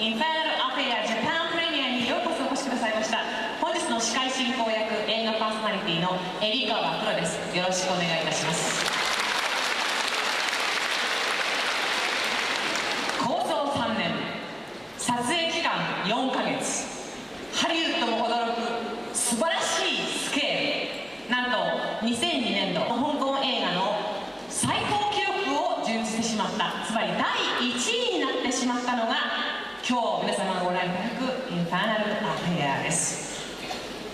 インファーナルアフェアジャパンプレミアにようこそお越しくださいました。本日の司会進行役、映画パーソナリティの海老川プロです。よろしくお願いいたします。構想3年、撮影期間4ヶ月、ハリウッドも驚く素晴らしいスケール。なんと2002年度香港映画の最高記録を樹立してしまった、つまり第1位になってしまったのが今日皆様がご覧いただくインファーナルアフェアです。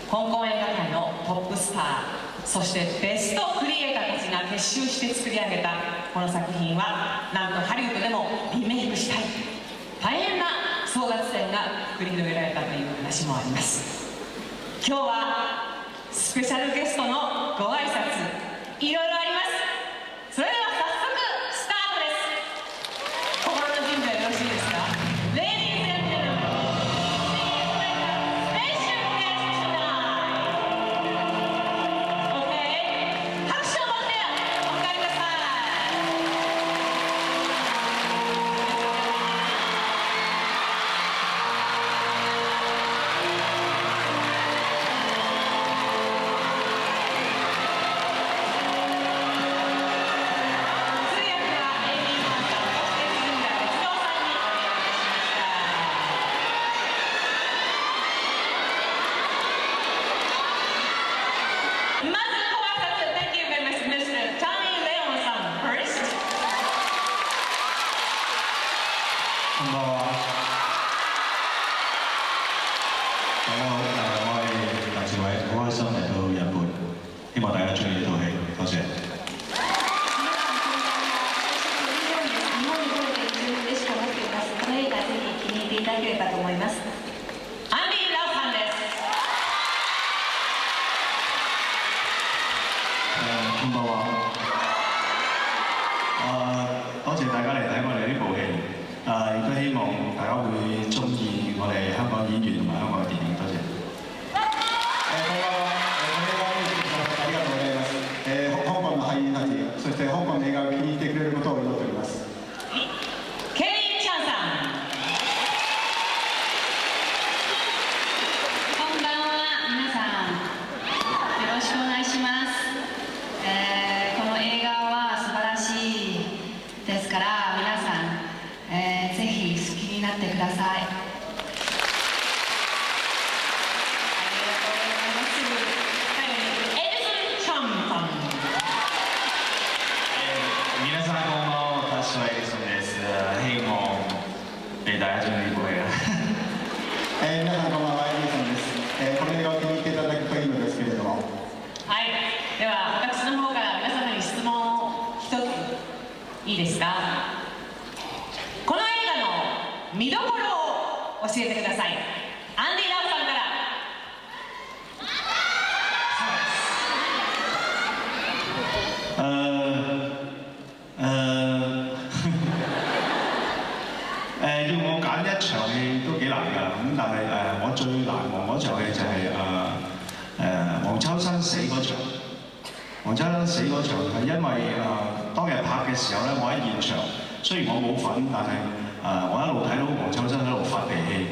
香港映画界のトップスター、そしてベストクリエイターたちが結集して作り上げたこの作品は、なんとハリウッドでもリメイクしたい、大変な争奪戦が繰り広げられたという話もあります。今日はスペシャルゲストのご挨拶いろいろあります。それでは早速スタートです。心の準備はよろしいですか？ Ladies and gentlemen, special guest tonight. Okay? 拍手を持ってお迎えください。こんばんは。大家好，我係梁志偉，好開心嚟到日本，希望大家中意呢套戲，多謝。日本に来れて非常に嬉しく思っています。この映画ぜひ気に入っていただければと思います。アンディ・ラオさんです。こんばんは。多謝大家嚟睇我哋呢部戲。亦都希望大家會中意我哋香港演員同埋香港嘅電影，多謝。こんばんは。この映画を見てくださってありがとうございます。香港の俳優たち、そして香港の映画を気に入ってくれることを祈っております。ケリー・チャンさん。こんばんは、皆さん。よろしくお願いします。この映画は素晴らしいですから、皆さん、ぜひ好きになってください。ありがとうございます。エディソン・チャンさん。皆さんこんばんは、私はエディソンです。希望大家中意呢部戲啦。皆さんこんばんは、エリーさんです。この映画を気に入っていただくといいのですけれども。はい、では私の方から皆様に質問を一ついいですか？この映画の見どころを教えてください。アンディ・ラオさんから。要我揀一場戲都幾難㗎，咁但係我最難忘嗰場戲就係黃秋生死嗰場。黃秋生死嗰場係因為當日拍嘅時候咧，我喺現場，雖然我冇份，但係我一路睇到黃秋生喺度發脾氣，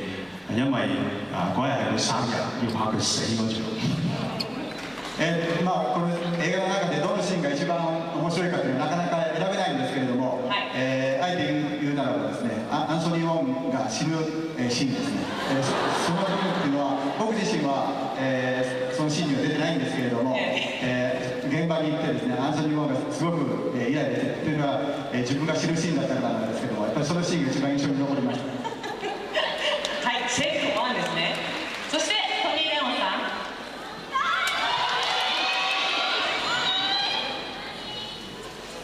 因為嗰日係佢生日，要拍佢死嗰場。この映画の中でどのシーンが一番面白いかというのはなかなか選べないんですけれども、はい、あえて言うならばですね、アンソニー・ウォンが死ぬシーンですね。その部分っていうのは僕自身は、そのシーンには出てないんですけれども、現場に行ってですね、アンソニー・ウォンがすごくイライラしてというのは、自分が死ぬシーンだったからなんですけども、やっぱりそのシーンが一番印象に残りました。はい、セーフ1ですね。そしてトニー・レオンさん。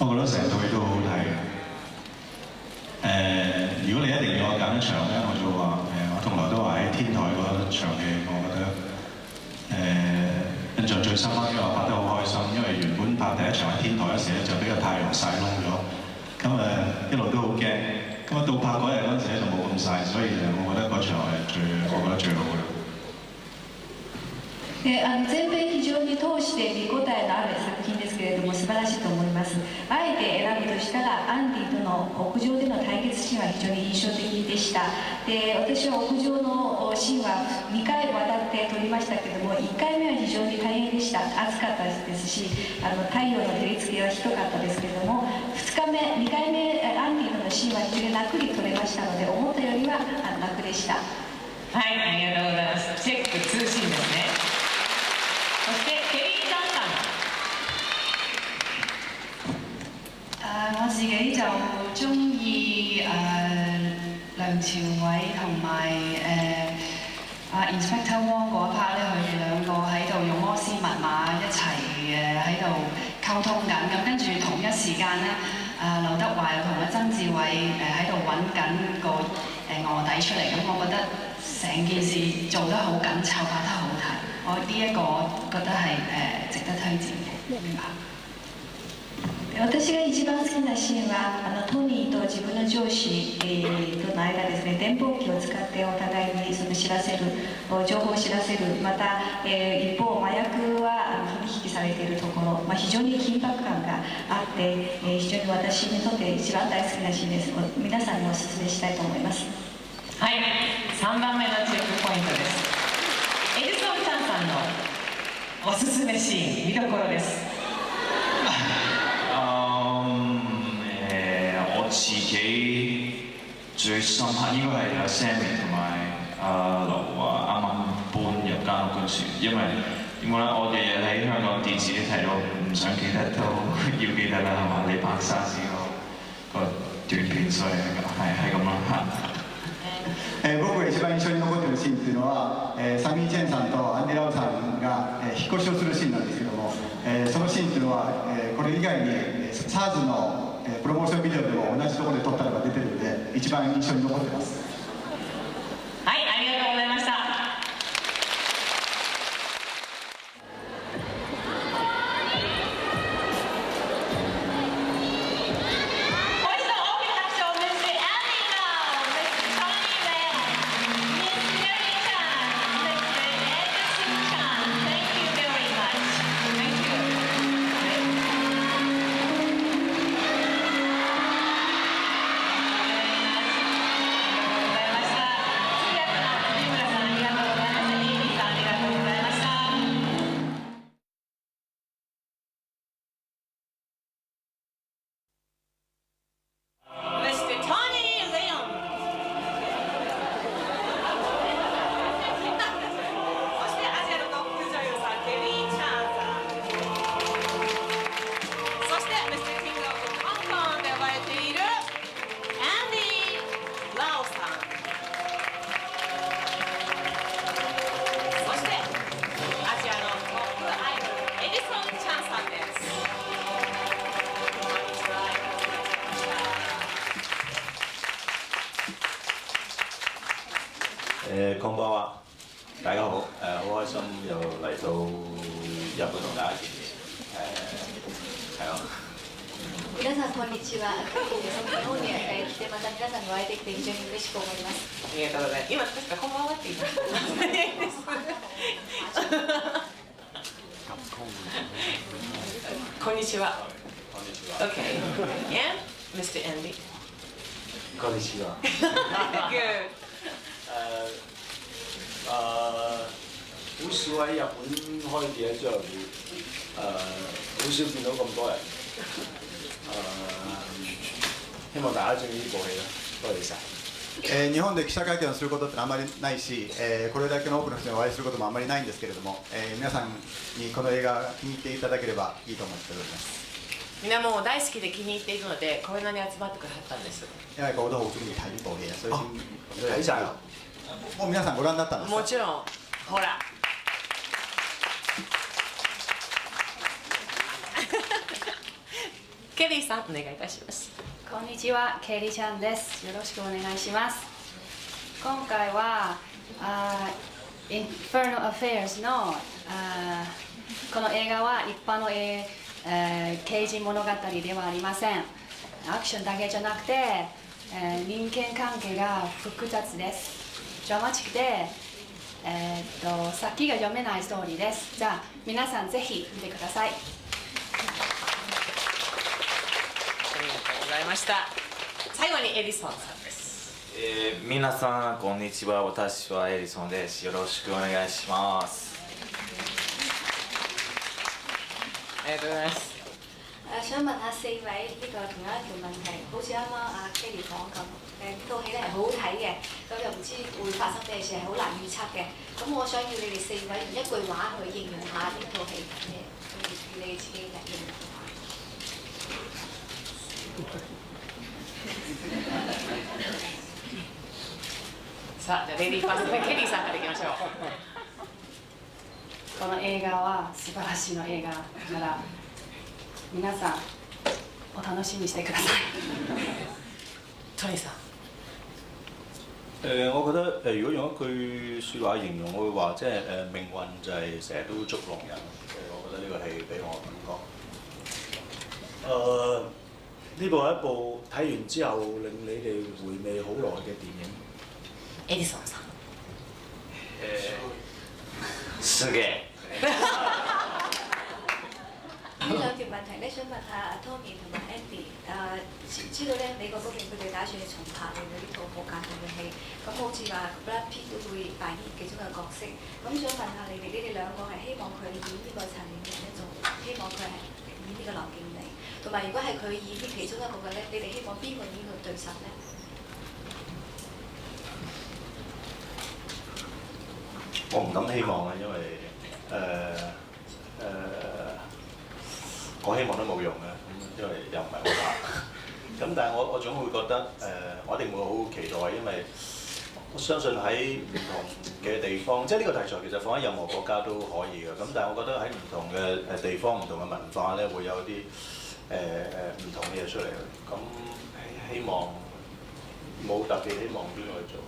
我覺得成套戲都好好睇嘅。如果你一定要我揀一場咧，我就話我從來都話喺天台嗰場戲，我覺得印象最深刻，因為我拍得好開心，因為原本拍第一場喺天台嗰時咧就俾個太陽曬燶咗，咁一路都好驚，咁到拍嗰日嗰陣時咧就冇咁曬，所以我覺得嗰場係我覺得最好嘅。全編非常に通して見応えのある作品ですけれれども素晴らしいと思います。あえて選ぶとしたらアンディとの屋上での対決シーンは非常に印象的でした。で、私は屋上のシーンは2回渡って撮りましたけども、1回目は非常に大変でした。暑かったですし、太陽の照り付けはひどかったですけれども、2回目アンディとのシーンは非常に楽に撮れましたので、思ったよりは楽でした。はい、ありがとうございます。チェック2シーンですね。そしてケリー・ダン我自己就中意梁朝偉同埋Inspector Wong 嗰一 part 咧，佢哋兩個喺度用摩斯密碼一齊喺度溝通緊，咁跟住同一時間咧，劉德華又同阿曾志偉喺度揾緊個卧底出嚟，咁我覺得成件事做得好緊湊，拍得好睇，我呢一個覺得係值得推薦嘅。私が一番好きなシーンはトニーと自分の上司との間ですね、電報機を使ってお互いに知らせる、情報を知らせる、また一方麻薬は取引されているところ、非常に緊迫感があって、非常に私にとって一番大好きなシーンです。皆さんにお勧めしたいと思います。はい、3番目のチェックポイントです。エルソン・チャンさんのおすすめシーン、見どころです。我自己最深刻應該係阿 Sammy 同埋阿劉華啱啱搬入間屋嗰時，因為點講咧？我日日喺香港電視都睇到，唔想記得都要記得啦，係嘛？你拍沙士個短片，所以係咁啦。僕が一番印象に残っているシーンっていうのは、サミー・チェンさんとアンディ・ラオさんが、引っ越しをするシーンなんですけども、そのシーンっていうのは、これ以外に SARS のプロモーションビデオでも同じところで撮ったのが出てるので一番印象に残ってます。はい、ありがとうございました。こんばんは，大家好，好開心又嚟到日本同大家見面，係咯。皆さんこんにちは。日本に来てまた皆さんにお会いできて非常に嬉しく思います。ありがとうございます。今確かこんばんはって言いました。こんにちは。Okay. Yeah, Mr. Andy. こんにちは。Good. 好少喺日本開電影張會，好少見到咁多人。希望大家中意呢部戲啦，多謝晒。日本で記者会見をすることってあまりないし、これだけの多くの人にお会いすることもあまりないんですけれども、皆さんにこの映画が気に入っていただければいいと思っております。みんなもう大好きで気に入っているのでこれなに集まってくださったんです。因為我都好中意睇呢部戲，所以睇晒啦。もう皆さんご覧になったんですか？もちろん、ほら。ケリーさんお願いいたします。こんにちは、ケリーちゃんです。よろしくお願いします。今回はInfernal Affairs のこの映画は一般の刑事物語ではありません。アクションだけじゃなくて、人間関係が複雑です。ドラマチックで、先が読めないストーリーです。じゃあ皆さんぜひ見てください。ました。最後にエリソンさんです。皆さんこんにちは。私はエリソンです。よろしくお願いします。ありがとうございます。想問下4位呢個同樣一條問題，好似啱啱阿 Kelly 講咁，套戲咧係好好睇嘅，咁又唔知會發生咩事，係好難預測嘅。咁我想要你哋4位用一句話去形容下呢套戲嘅，你哋自己嘅形容話。さあ、じゃあレディーファーストでケリーさんからいきましょう。この映画は素晴らしいの映画だから皆さんお楽しみにしてください。トニーさん。我覺得如果用一句説話形容，我會話即係命運就係成日都捉弄人。我覺得呢個戲俾我感覺。呢部係一部睇完之後令你哋回味好耐嘅電影。エリソンさん。すげえ。呢兩條問題咧，想問下阿 Tony 同埋 Andy， 知道咧美國嗰邊佢哋打算重拍嘅呢套無間道嘅戲，咁好似話 Brad Pitt 都會扮演其中嘅角色，咁想問下你哋兩個係希望佢演呢個陳永仁咧，仲希望佢係演呢個劉敬利，同埋如果係佢演呢其中一個嘅咧，你哋希望邊個演佢對手咧？我唔敢希望啊，因為我希望都冇用嘅，因為又唔係好拍。咁但係我總會覺得我一定會好期待，因為我相信喺唔同嘅地方，即係呢個題材其實放喺任何國家都可以嘅。咁但係我覺得喺唔同嘅地方、唔同嘅文化咧，會有啲唔同嘅嘢出嚟。咁希望冇特別希望邊個去做。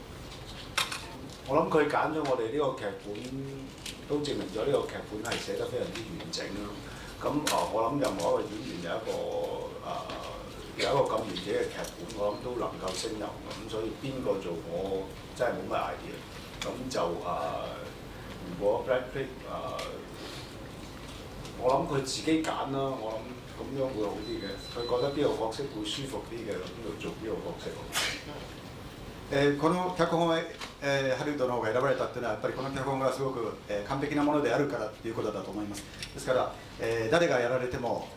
我諗佢揀咗我哋呢個劇本，都證明咗呢個劇本係寫得非常之完整咯。咁我諗任何一個演員有一個咁完整嘅劇本，我諗都能夠勝任。咁所以邊個做我真係冇乜 idea。咁就如果 Brad Pitt 我諗佢自己揀啦。我諗咁樣會好啲嘅。佢覺得邊個角色會舒服啲嘅，邊度做邊個角色。この脚本は、ハリウッドの方が選ばれたっていうのはやっぱりこの脚本がすごく、完璧なものであるからということだと思います。ですから、誰がやられても、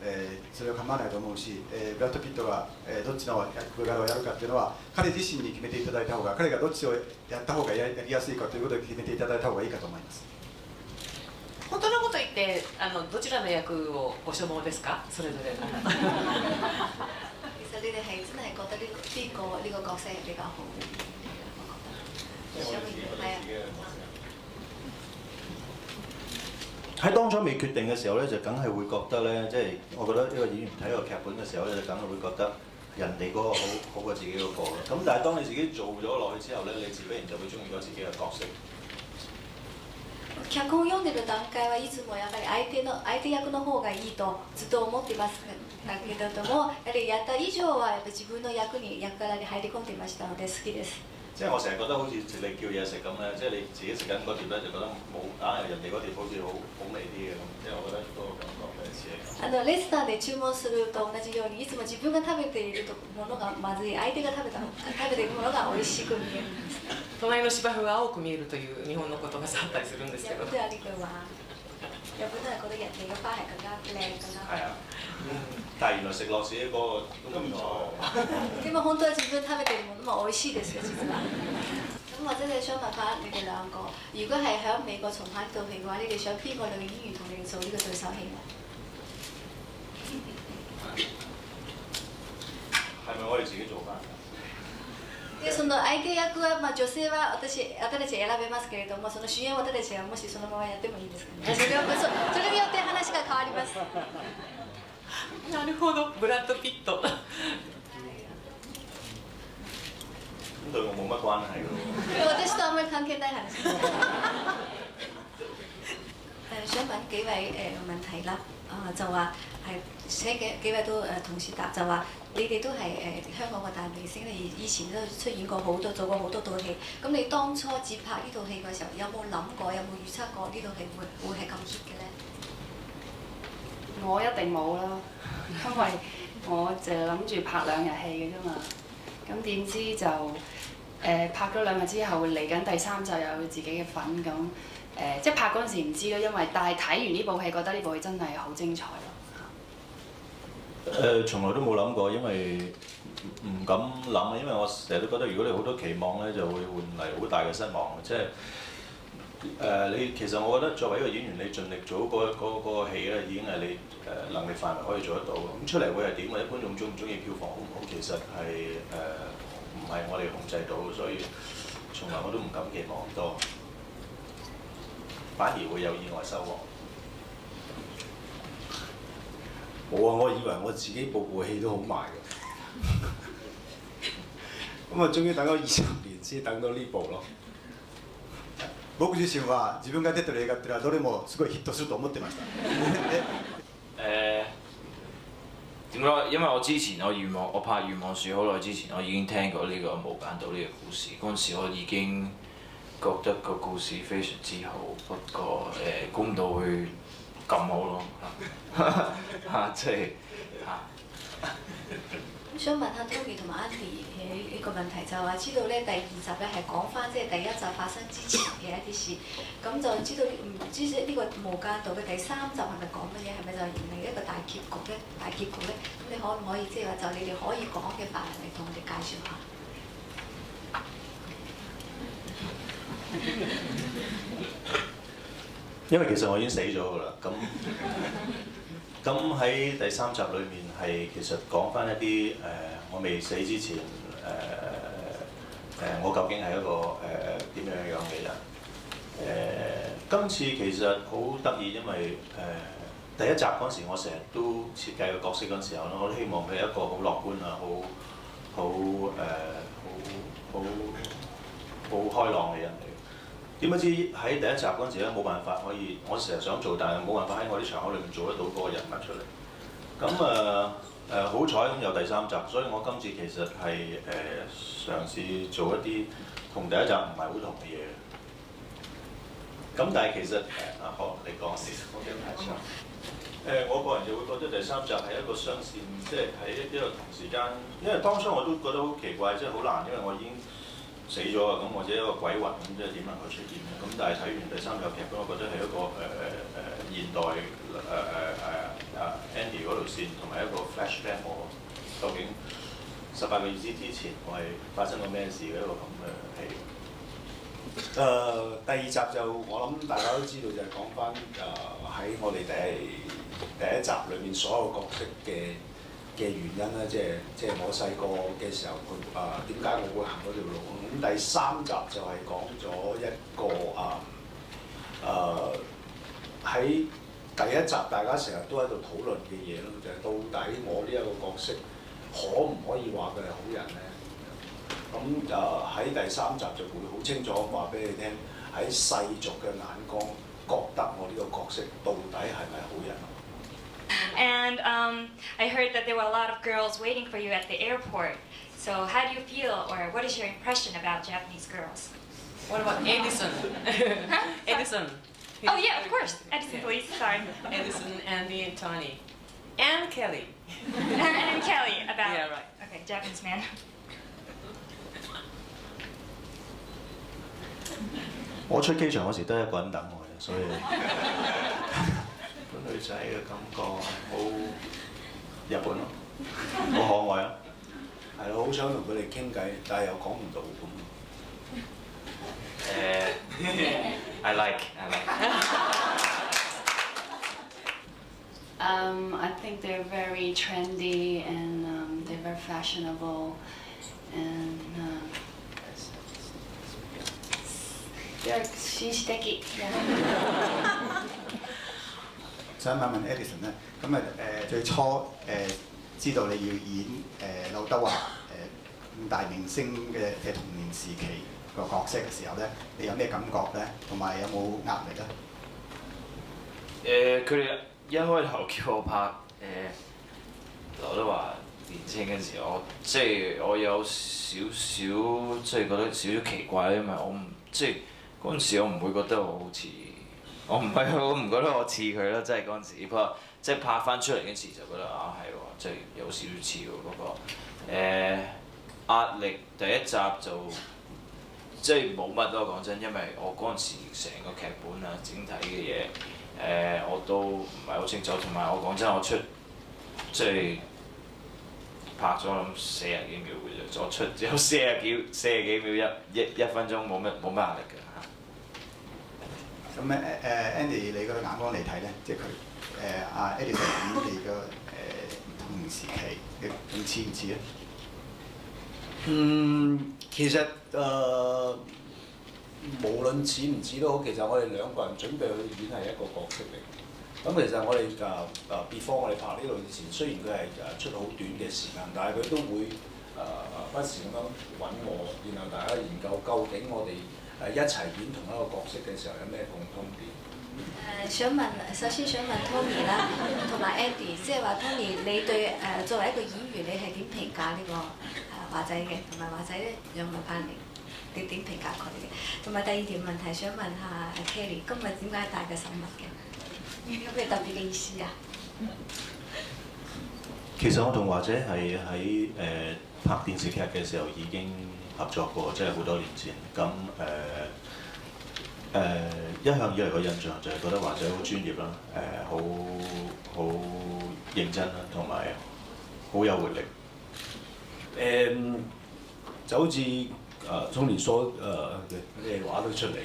それは構わないと思うし、ブラッド・ピットが、どっちの役柄をやるかっていうのは彼自身に決めていただいた方が、彼がどっちをやった方がやりやすいかということを決めていただいた方がいいかと思います。本当のこと言ってどちらの役をご所望ですか？それぞれ。其實你哋係真係覺得邊個呢個角色比較好？喺當初未決定嘅時候咧，就梗係會覺得咧，即係我覺得呢個演員睇個劇本嘅時候咧，就梗係會覺得人哋嗰個好過自己嗰個咯。咁但係當你自己做咗落去之後咧，你自然就會中意咗自己嘅角色。脚本を読んでる段階はいつもやっぱり相手役の方がいいとずっと思っていますだけれども、やはりやった以上はやっぱり自分の役柄に入り込んでいましたので好きです。即係我成日覺得好似你叫嘢食咁咧，即係你自己食緊嗰碟咧，就覺得冇人哋嗰碟好似好味啲嘅咁，即係我覺得嗰個感覺係似係。レストランで注文すると同じようにいつも自分が食べているものがまずい、相手が食べているものが美味しく見えるんです。隣の芝生が青く見えるという日本のことがあったりするんですけど。日本都有呢句話，日本都係覺得人哋嘅花係更加靚更加。係啊，但係原來食落自己嗰個都唔錯。でも本当は自分食べているものも美味しいですよ実は。咁或者你想問下你哋兩個，如果係喺美國重拍呢套戲嘅話，你哋想邊個女演員同你哋做呢個對手戲呢？係咪我哋自己做翻？でその相手役は、女性は私たち選べますけれども、その主演を私たちはもしそのままやってもいいんですかね。それによって話が変わります。なるほど、ブラッド・ピット。對我冇乜關係㗎。私とあんまり関係ない話。想問幾位問題啦，就話係寫嘅幾位都同時答，就話你哋都係香港嘅大明星，你以前都出演過好多，做過好多套戲。咁你當初接拍呢套戲嘅時候，有冇諗過，有冇預測過呢套戲會係咁 hit 嘅咧？我一定冇啦，因為我就諗住拍2日戲嘅啫嘛，咁點知就拍咗2日之後，嚟緊第3集又有自己嘅份咁即係拍嗰陣時唔知咯，因為但係睇完呢部戲，覺得呢部戲真係好精彩咯。從來都冇諗過，因為唔敢諗，因為我成日都覺得，如果你好多期望咧，就會換嚟好大嘅失望。即係你其實我覺得作為一個演員，你盡力做嗰個戲咧，已經係你能力範圍可以做得到。咁出嚟會係點，或者觀眾中唔中意，票房好唔好，其實係唔係我哋控制到，所以從來我都唔敢期望咁多，反而會有意外收穫。冇啊！我以為我自己部戲都好賣嘅，咁啊，終於等咗20年先等到呢部咯。僕自身は自分が出てる映画っていうのはどれもすごいヒットすると思ってました。點講？因為我之前我拍《願望樹》好耐之前，我已經聽過呢個無間道呢個故事。嗰陣時我已經覺得個故事非常之好，不過估唔到會咁好咯即係咁想問下 Tommy 同埋 Andy 呢個問題，就係話知道咧第2集咧係講翻即係第1集發生之前嘅一啲事，咁就知道唔知呢個無間道嘅第3集係咪講乜嘢？係咪就迎嚟一個大結局咧？咁你可唔可以即係話就你哋可以講嘅範圍嚟同我哋介紹下？因為其實我已經死咗㗎啦，咁喺第3集裏面係其實講翻一啲我未死之前我究竟係一個點樣嘅人？今次其實好得意，因為第1集嗰時我成日都設計個角色嗰陣時候咧，我都希望佢係一個好樂觀啊，好開朗嘅人嚟。點不知喺第1集嗰陣時咧，冇辦法可以，我成日想做，但係冇辦法喺我啲場口裏面做得到嗰個人物出嚟。咁好彩咁有第3集，所以我今次其實係嘗試做一啲同第1集唔係好同嘅嘢。咁但係其實好，你講先，我驚太長。我個人就會覺得第3集係一個雙線，即係喺一個同時間，因為當初我都覺得好奇怪，即係好難，因為我已經死咗啊，咁或者一個鬼魂咁，即係點能夠出現咧？咁但係睇完第3集劇本，我覺得係一個現代Andy 嗰條線，同埋一個 flashback 我究竟18個月之前我係發生過咩事嘅一個咁嘅戲。第2集就我諗大家都知道，就係講翻喺我哋第一集裏面所有角色嘅原因啦，即係我細個嘅時候，點解我會行嗰條路？咁第3集就係講咗一個喺第1集大家成日都喺度討論嘅嘢咯，就係到底我呢一個角色可唔可以話佢係好人咧？咁喺第3集就會好清楚話俾你聽，喺世俗嘅眼光覺得我呢個角色到底係咪好人？ And I heard that there were a lot of girls waiting for you at the airport. So how do you feel, or what is your impression about Japanese girls? What about Edison? Edison. Oh yeah, of course. Edison, please. Sorry. Edison, Andy, and Tony. And Kelly. And Kelly about. Yeah, right. Okay, Japanese man. 我出機場嗰時得一個人等我嘅，所以個女仔嘅感覺好日本咯，好可愛啊！係咯，好想同佢哋傾偈，但係又講唔到咁。I like. I think they're very trendy and they're very fashionable and they're 紳士的。想問 Edison 咧，咁最初知道你要演劉德華五大明星嘅童年時期個角色嘅時候咧，你有咩感覺咧？同埋有冇壓力咧？佢哋一開頭叫我拍劉德華年青嗰陣時，我有少少即係覺得少少奇怪，因為我唔即係嗰陣時我唔會覺得我好似我唔覺得我似佢啦，即係嗰陣時。不過即係拍翻出嚟嗰時就覺得啊係喎，即係有少少似喎嗰個壓力。第一集就即係冇乜咯，講真，因為我嗰陣時成個劇本啊、整體嘅嘢我都唔係好清楚，同埋我講真，我出即係拍咗諗40幾秒嘅啫，我出只有40幾秒一分鐘，冇乜壓力嘅嚇。咁Andy 你個眼光嚟睇咧，即係佢阿 Eddie 演你個童年時期嘅咁似唔似咧？其實無論似唔似都好，其實我哋兩個人準備去演係一個角色嚟。咁其實我哋before 我哋拍呢度之前，雖然佢係出好短嘅時間，但係佢都會不時咁樣揾我，然後大家研究究竟我哋一齊演同一個角色嘅時候有咩共通點。首先想問 Tony 啦，同埋 Andy， 即係話 Tony，你對作為一個演員，你係點評價呢個華仔嘅？同埋華仔咧有冇翻嚟？你點評價佢嘅？同埋第二條問題想問下 Kelly， 今日點解戴個手襪嘅？有咩特別嘅意思啊？其實我同華仔係喺拍電視劇嘅時候已經合作過，即係好多年前。咁一向以嚟個印象就係覺得華仔好專業啦，好認真啦，同埋好有活力。就好似Tony 所咩話都出嚟。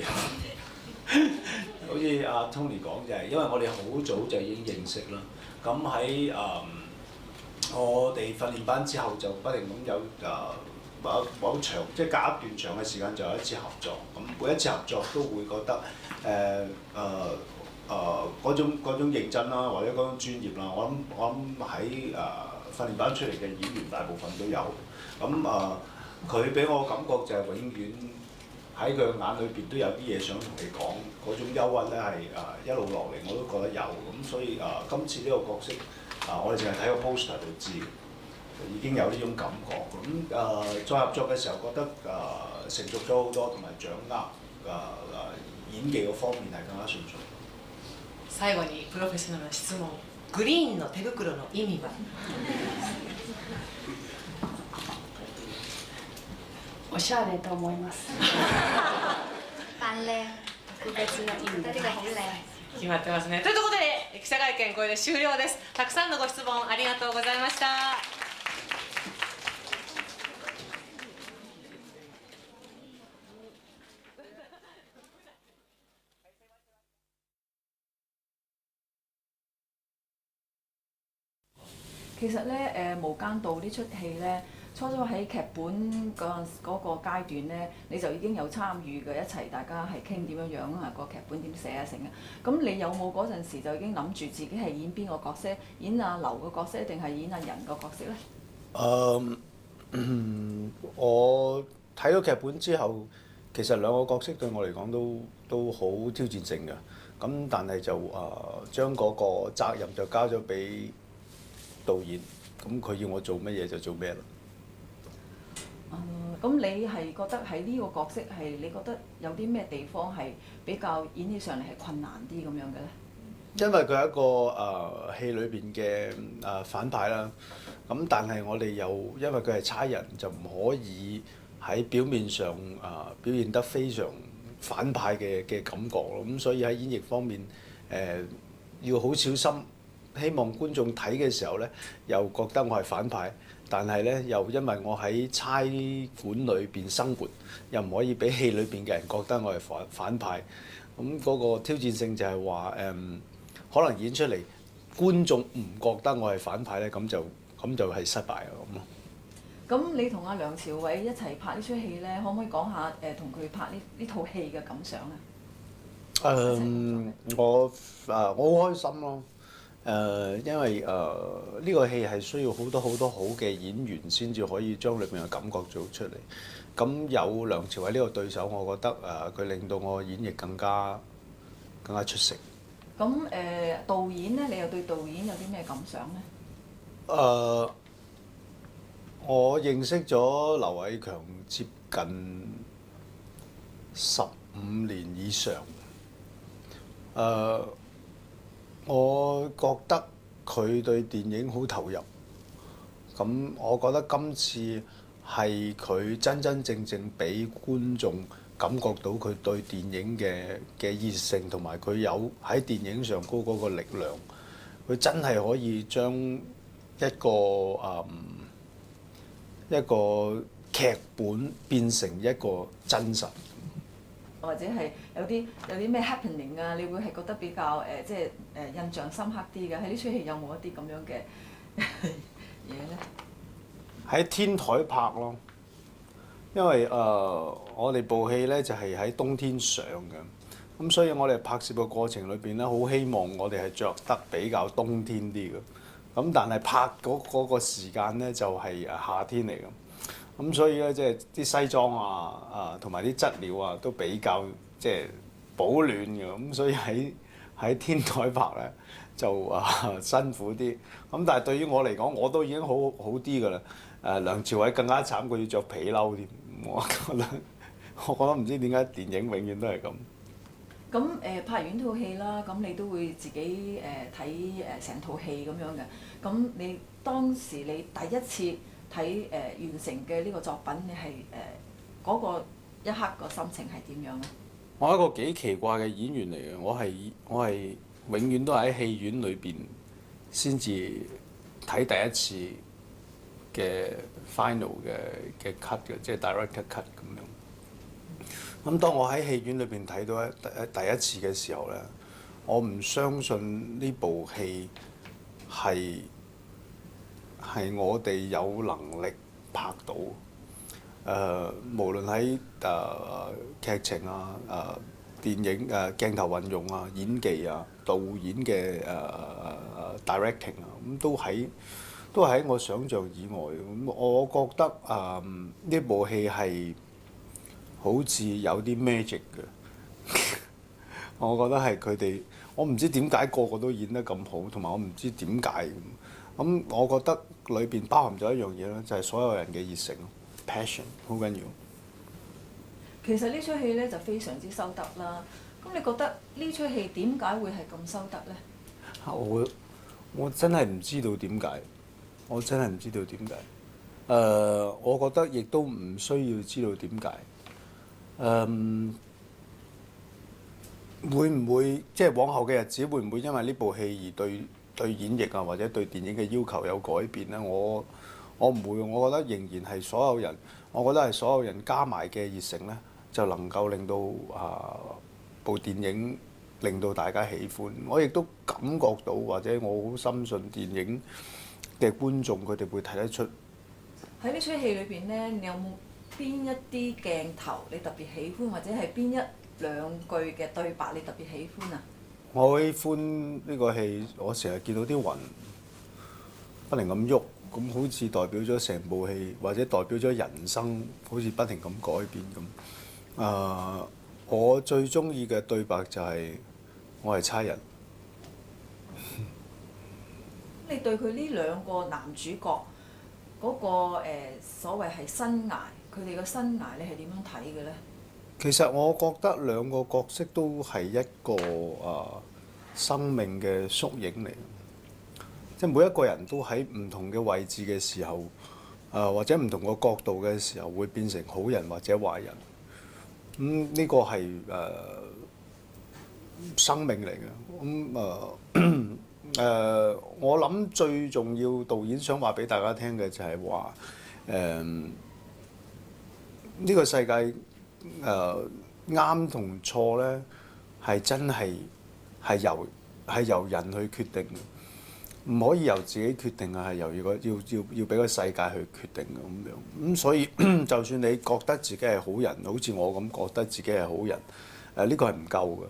好似阿 Tony 講就係，因為我哋好早就已經認識啦。咁喺我哋訓練班之後就不停咁有某長，即係隔一段長嘅時間就有一次合作。咁每一次合作都會覺得嗰種認真啦，或者嗰種專業啦。我諗喺訓練班出嚟嘅演員大部分都有。咁佢俾我感覺就係永遠喺佢眼裏邊都有啲嘢想同你講，嗰種憂鬱咧係一路落嚟我都覺得有。咁所以今次呢個角色我哋淨係睇個 poster 就知，已經有呢種感覺。咁再合作嘅時候覺得成熟咗好多，同埋掌握演技嗰方面係更加迅速。最後にプロフェッショナルな質問。グリーンの手袋の意味は？おしゃれと思います。扮靚，特別な意味覺得呢個好靚。決まってますね。ということで記者会見これで終了です。たくさんのご質問ありがとうございました。其實咧，無間道呢出戲咧，初喺劇本嗰個階段咧，你就已經有參與嘅，一齊大家係傾點樣啊，個劇本點寫啊成啊。咁你有冇嗰陣時就已經諗住自己係演邊個角色？演阿劉個角色定係演阿仁個角色咧？我睇到劇本之後，其實兩個角色對我嚟講都好挑戰性嘅。咁但係就將嗰個責任就交咗俾導演，咁佢要我做乜嘢就做咩啦。咁你係覺得喺呢個角色係你覺得有啲咩地方係比較演起上嚟係困難啲咁樣嘅咧？因為佢係一個戲裏邊嘅反派啦，咁但係我哋又因為佢係差人，就唔可以喺表面上表現得非常反派嘅感覺咯。咁所以喺演繹方面要好小心。希望觀眾睇嘅時候咧，又覺得我係反派，但係咧又因為我喺差館裏邊生活，又唔可以俾戲裏邊嘅人覺得我係反派。咁嗰個挑戰性就係話可能演出嚟觀眾唔覺得我係反派咧，咁就係失敗啊咁咯。咁你同阿梁朝偉一齊拍呢出戲咧，可唔可以講下同佢拍呢套戲嘅感想啊？我好開心咯。因為呢個戲係需要好多好嘅演員先至可以將裏面嘅感覺做出嚟。咁有梁朝偉呢個對手，我覺得佢令到我演繹更加出色。咁導演咧，你又對導演有啲咩感想咧？我認識咗劉偉強接近15年以上。我覺得佢對電影好投入。咁我覺得今次係佢真真正正俾觀眾感覺到佢對電影嘅熱誠，同埋佢有喺電影上高嗰個力量。佢真係可以將一個劇本變成一個真實。或者係有啲咩 happening 啊，你會係覺得比較即係印象深刻啲嘅。喺呢出戲有冇一啲咁樣嘅嘢咧？喺天台拍咯，因為我哋部戲咧就係喺冬天上嘅，咁所以我哋拍攝嘅過程裏邊咧，好希望我哋係着得比較冬天啲嘅。咁但係拍嗰個時間咧就係夏天嚟嘅。咁所以咧，即係啲西裝同埋啲質料啊，都比較即係保暖嘅。咁所以喺天台拍咧就辛苦啲。咁但係對於我嚟講，我都已經好啲㗎啦。梁朝偉更加慘，佢要着皮褸添。我覺得唔知點解電影永遠都係咁。咁拍完套戲啦，咁你都會自己睇成套戲咁樣嘅。咁你當時你第一次睇完成嘅呢個作品，你係嗰個一刻個心情係點樣咧？我係一個幾奇怪嘅演員嚟嘅，我係永遠都喺戲院裏邊先至睇第一次嘅 final 嘅 cut 嘅，即係 director cut 咁樣。咁當我喺戲院裏邊睇到第一次嘅時候咧，我唔相信呢部戲係我哋有能力拍到。無論喺劇情電影鏡頭運用演技導演嘅directing 咁都喺我想像以外。咁我覺得呢部戲係好似有啲 magic 嘅。我覺得係佢哋，我唔知點解個個都演得咁好，同埋我唔知點解咁。我覺得裏邊包含咗一樣嘢咧，就係所有人嘅熱誠。passion 好緊要。其實呢出戲咧就非常之收得啦。咁你覺得呢出戲點解會係咁收得咧？我真係唔知道點解，我真係唔知道點解。我覺得亦都唔需要知道點解。會唔會即係往後嘅日子會唔會因為呢部戲而對演繹或者對電影嘅要求有改變咧？我唔會，我覺得仍然係所有人，我覺得係所有人加埋嘅熱誠咧，就能夠令到部電影令到大家喜歡。我亦都感覺到，或者我好深信電影嘅觀眾佢哋會睇得出。喺呢出戲裏邊咧，你有冇邊一啲鏡頭你特別喜歡，或者係邊一兩句嘅對白你特別喜歡啊？我喜歡呢個戲，我成日見到啲雲不停咁喐。咁好似代表咗成部戲，或者代表咗人生，好似不停咁改變咁。我最中意嘅對白就係我係差人。你對佢呢兩個男主角嗰個所謂係生涯，佢哋嘅生涯你係點樣睇嘅咧？其實我覺得兩個角色都係一個生命嘅縮影嚟。即係每一個人都喺唔同嘅位置嘅時候，或者唔同個角度嘅時候，會變成好人或者壞人。呢個係生命嚟嘅。我諗最重要，導演想話俾大家聽嘅就係話，呢個世界啱同錯咧，係真係由人去決定嘅。唔可以由自己決定係由要俾個世界去決定嘅咁樣。咁所以就算你覺得自己係好人，好似我咁覺得自己係好人，呢個係唔夠嘅，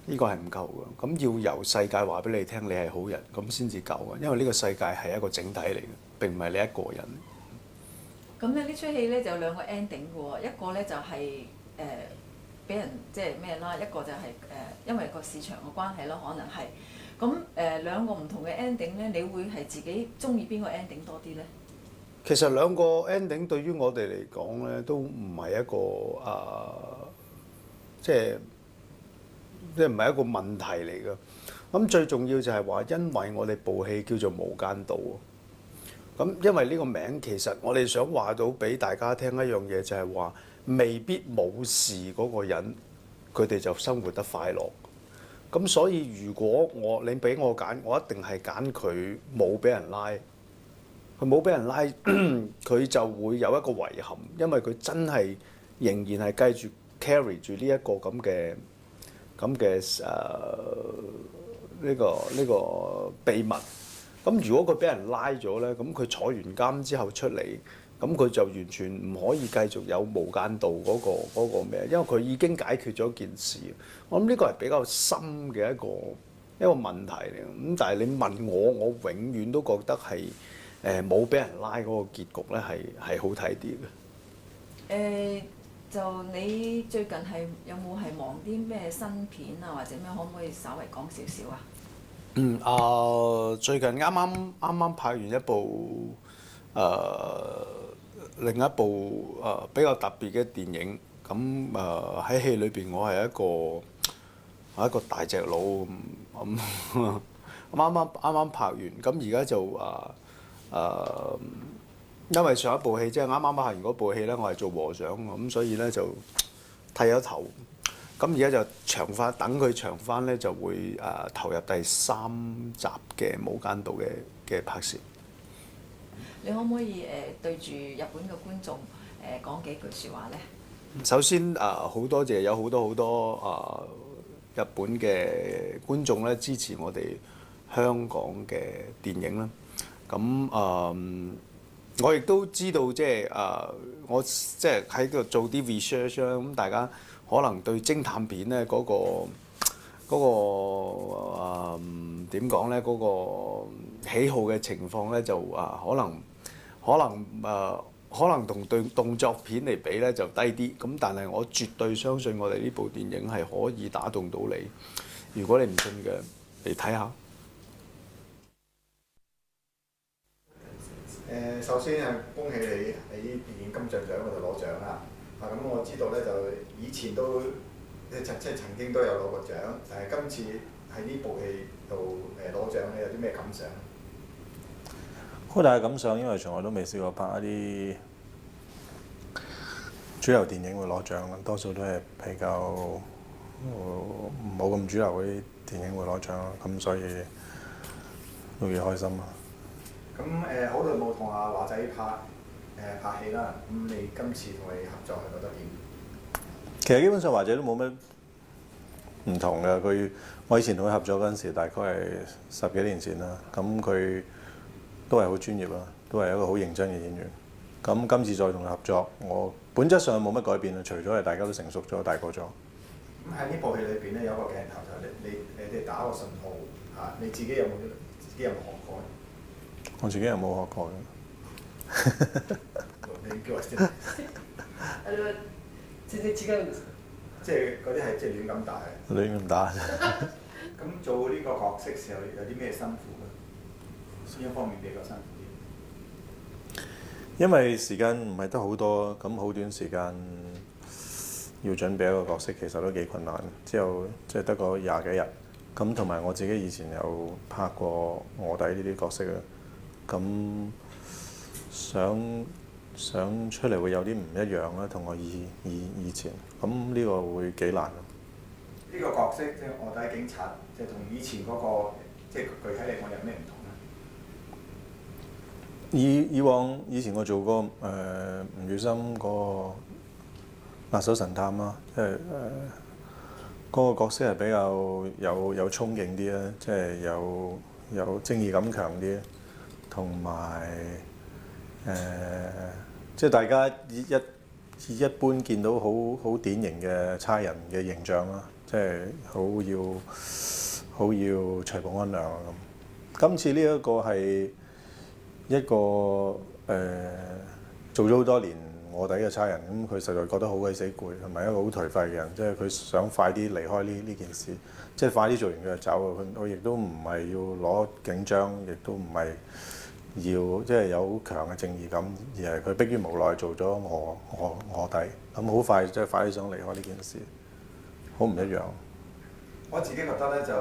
呢個係唔夠嘅。咁要由世界話俾你聽，你係好人，咁先至夠嘅。因為呢個世界係一個整體嚟嘅，並唔係你一個人。咁咧呢出戲咧就有兩個 ending 嘅喎，一個咧就係俾人即係咩啦，一個就係因為個市場嘅關係啦，可能係。咁兩個唔同嘅 ending 咧，你會係自己中意邊個 ending 多啲咧？其實兩個 ending 對於我哋嚟講咧，都唔係一個即係唔係一個問題嚟嘅。咁最重要就係話，因為我哋部戲叫做《無間道》咁因為呢個名其實我哋想話到俾大家聽一樣嘢，就係話未必冇事嗰個人，佢哋就生活得快樂。咁所以如果你俾我揀，我一定係揀佢冇俾人拉。佢冇俾人拉，佢就會有一個遺憾，因為佢真係仍然係繼續 carry 住呢一個咁嘅呢個秘密。咁如果佢俾人拉咗咧，咁佢坐完監之後出嚟，咁佢就完全唔可以繼續有無間道嗰個咩，因為佢已經解決咗件事。我諗呢個係比較深嘅一個問題嚟。咁但係你問我永遠都覺得係冇俾人拉嗰個結局咧係好睇啲嘅。就你最近係有冇係忙啲咩新片啊，或者咩可唔可以稍微講少少啊？最近啱啱拍完一部另一部比較特別嘅電影，咁喺戲裏邊我係一個大隻佬咁，啱啱拍完，咁而家就因為上一部戲即係啱啱拍完嗰部戲咧，我係做和尚咁，所以咧就剃咗頭。咁而家就長翻，等佢長翻咧就會投入第3集嘅《無間道》嘅拍攝。你可唔可以對住日本嘅觀眾講幾句説話咧？首先好多謝有好多日本嘅觀眾咧支持我哋香港嘅電影啦。咁我亦都知道即係我即係喺度做啲 research 啦，咁大家可能對偵探片咧嗰個點講咧嗰個喜好嘅情況咧就可能同對動作片嚟比咧就低啲，咁但係我絕對相信我哋呢部電影係可以打動到你。如果你唔信嘅，嚟睇下。首先係恭喜你喺電影金像獎嗰度攞獎啦！咁我知道咧就以前都即係曾經都有攞過獎，但係今次喺呢部戲度攞獎咧，有啲咩感想？好大嘅感想，因為從來都未試過拍一啲主流電影會攞獎，多數都係比較冇咁主流嗰啲電影會攞獎咯，咁所以都幾開心啊！咁好耐冇同阿華仔拍戲啦，咁你今次同佢合作係覺得點？其實基本上華仔都冇乜唔同嘅，我以前同佢合作嗰陣時，大概係10幾年前啦，咁佢都係好專業啦，都係一個好認真嘅演員。咁今次再同佢合作，我本質上冇乜改變啦，除咗係大家都成熟咗、大個咗。咁喺呢部戲裏邊咧，有個鏡頭就係你哋打個信號嚇，你自己有冇學過？我自己又冇學過嘅。你叫我先。全然違うんです。即係嗰啲係即係亂咁打嘅。亂咁打。咁做呢個角色時候有啲咩辛苦咧？邊一方面比較辛苦啲？因為時間唔係得好多，咁好短時間要準備一個角色，其實都幾困難。之後即係得個20幾日，咁同埋我自己以前有拍過臥底呢啲角色啊。咁想出嚟會有啲唔一樣啦，同我以前，咁呢個會幾難咯。呢個角色即係臥底警察，即係同以前嗰個即係具體嚟講有咩唔同咧？以前我做過吳宇森個辣手神探啦，即係嗰個角色係比較有衝勁啲啦，即係有正義感強啲。同埋即係大家一般見到好典型嘅差人嘅形象啦，即係好要除暴安良啊咁。今次呢一個係一個做咗好多年臥底嘅差人，咁佢實在覺得好鬼死攰，同埋一個好頹廢嘅人，即係佢想快啲離開呢件事，即係快啲做完佢就走。佢亦都唔係要攞警章，亦都唔係要即係有好強嘅正義感，而係佢迫於無奈做咗臥底，咁好快即係快啲想離開呢件事，好唔一樣。我自己覺得咧就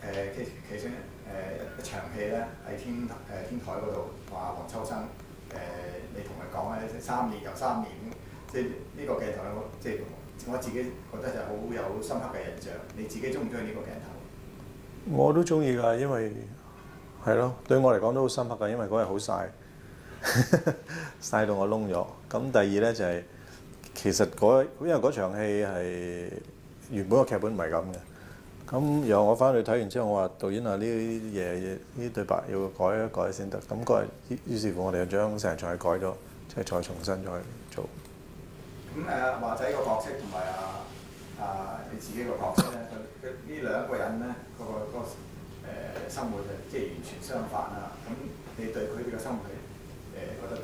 其中一場戲咧喺天台嗰度，話黃秋生你同佢講咧3年又3年，即係呢個鏡頭咧，即係我自己覺得就好有深刻嘅印象。你自己中唔中意呢個鏡頭？我都中意㗎，因為係咯，對我嚟講都好深刻㗎，因為嗰日好曬，曬到我燶咗。咁第二咧就係、其實因為嗰場戲係原本個劇本唔係咁嘅。咁然後我翻去睇完之後，我話導演啊，呢對白要改一改先得。咁嗰日於是乎我哋就將成場戲改咗，即係再重新再做。咁華仔個角色同埋你自己個角色咧，呢兩個人咧個生活就即係完全相反啦。咁你對佢哋嘅生活覺得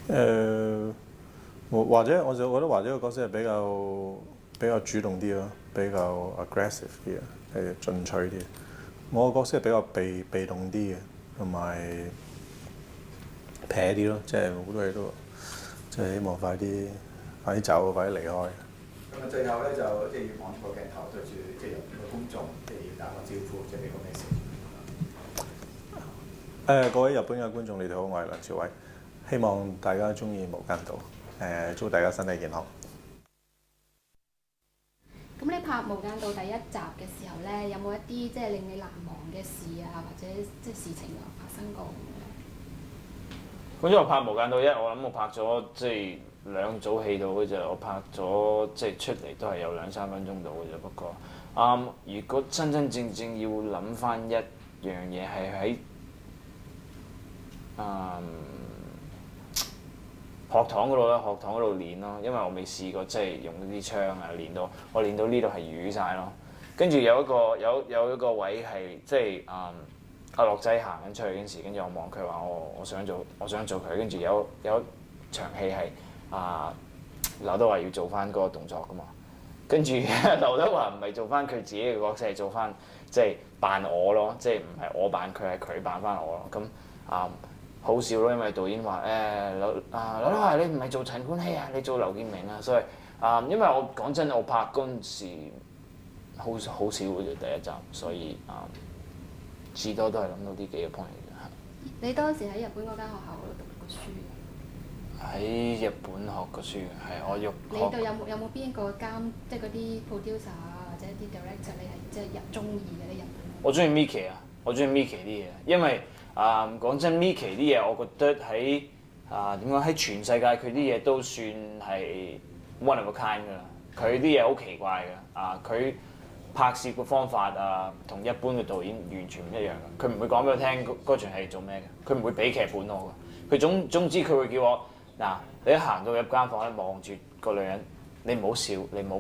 點？或者我就覺得華仔個角色係比較主動啲咯，比較 aggressive 啲啊，係進取啲。我個角色係比較被動啲嘅，同埋撇啲咯，即係好多嘢都即係希望快啲走，快啲離開。咁最後咧就即係要望住個鏡頭對住即係入邊個觀眾，即係要打個招呼，即係俾個 message。各位日本嘅觀眾，你哋好，我係梁朝偉，希望大家中意《無間道》，祝大家身體健康。咁你拍《無間道》第1集嘅時候咧，有冇一啲即係令你難忘嘅事啊，或者即係事情啊發生過咁樣？咁因為我拍《無間道》我諗我拍咗即係2組戲到嘅啫，我拍咗即係出嚟都係有2-3分鐘到嘅啫。不過如果真真正正要諗翻一樣嘢係喺學堂嗰度啦，學堂嗰度練咯，因為我未試過即係用啲槍啊，我練到呢度係瘀晒咯。跟住有一個位係即係阿樂仔行緊出去嗰陣時，跟住我望佢話我想做佢，跟住有場戲係劉德華要做翻嗰個動作噶嘛，跟住劉德華唔係做翻佢自己嘅角色，係做翻即係扮我咯，即係唔係我扮佢，係佢扮翻我咯。咁好笑咯，因為導演話劉德華你唔係做陳冠希啊，你做劉建明啊，所以因為我講真，我拍嗰陣時好少嘅啫第1集，所以至多都係諗到呢幾個 point 嘅啫。你當時喺日本嗰間學校嗰度讀過書？喺日本學過書係我喐。你對有冇邊一個即係嗰啲 producer 啊，或者啲 director 你係即係中意嘅啲日本？我中意 Mickey 啊，我中意 Mickey 啲嘢，因為講真 Mickey 啲嘢，我覺得喺點講喺全世界佢啲嘢都算係 one of a kind 㗎啦。佢啲嘢好奇怪嘅，佢拍攝嘅方法同一般嘅導演完全唔一樣嘅。佢唔會講俾我聽嗰場戲做咩嘅，佢唔會俾劇本我嘅。佢總之佢會叫我你一行到入間房咧，望住個女人，你唔好笑，你冇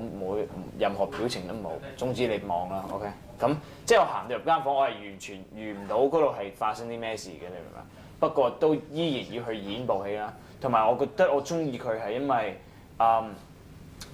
任何表情都冇，總之你望啦 ，OK。咁即係我行到入間房，我係完全預唔到嗰度係發生啲咩事嘅，你明唔明？不過都依然要去演部戲啦。同埋我覺得我中意佢係因為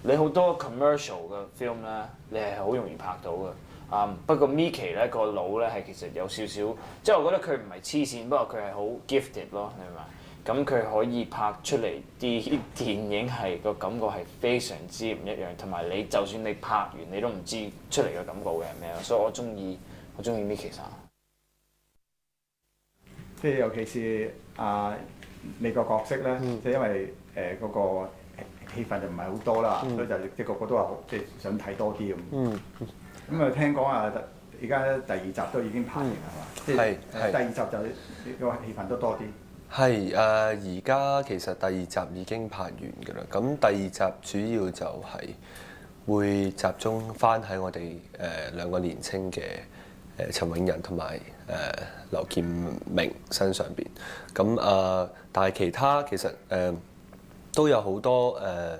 你好多 commercial 嘅 film 咧，你係好容易拍到嘅。不過 Mickey 咧個腦咧係其實有少少，即係我覺得佢唔係黐線，不過佢係好 gifted 咯，你明唔明？咁佢可以拍出嚟啲電影係個感覺係非常之唔一樣，同埋你就算你拍完你都唔知出嚟嘅感覺會係咩咯，所以我中意 Mickey 生。即係尤其是你個角色咧，即係因為嗰個戲份就唔係好多啦，所以就即係個個都話即係想睇多啲咁。咁聽講而家第2集都已經拍完係嘛？即係第2集就個戲份都多啲。係而家其實第2集已經拍完㗎啦。咁第2集主要就係會集中翻喺我哋2個年青嘅陳永仁同埋劉建明身上邊。咁但係其他其實都有好多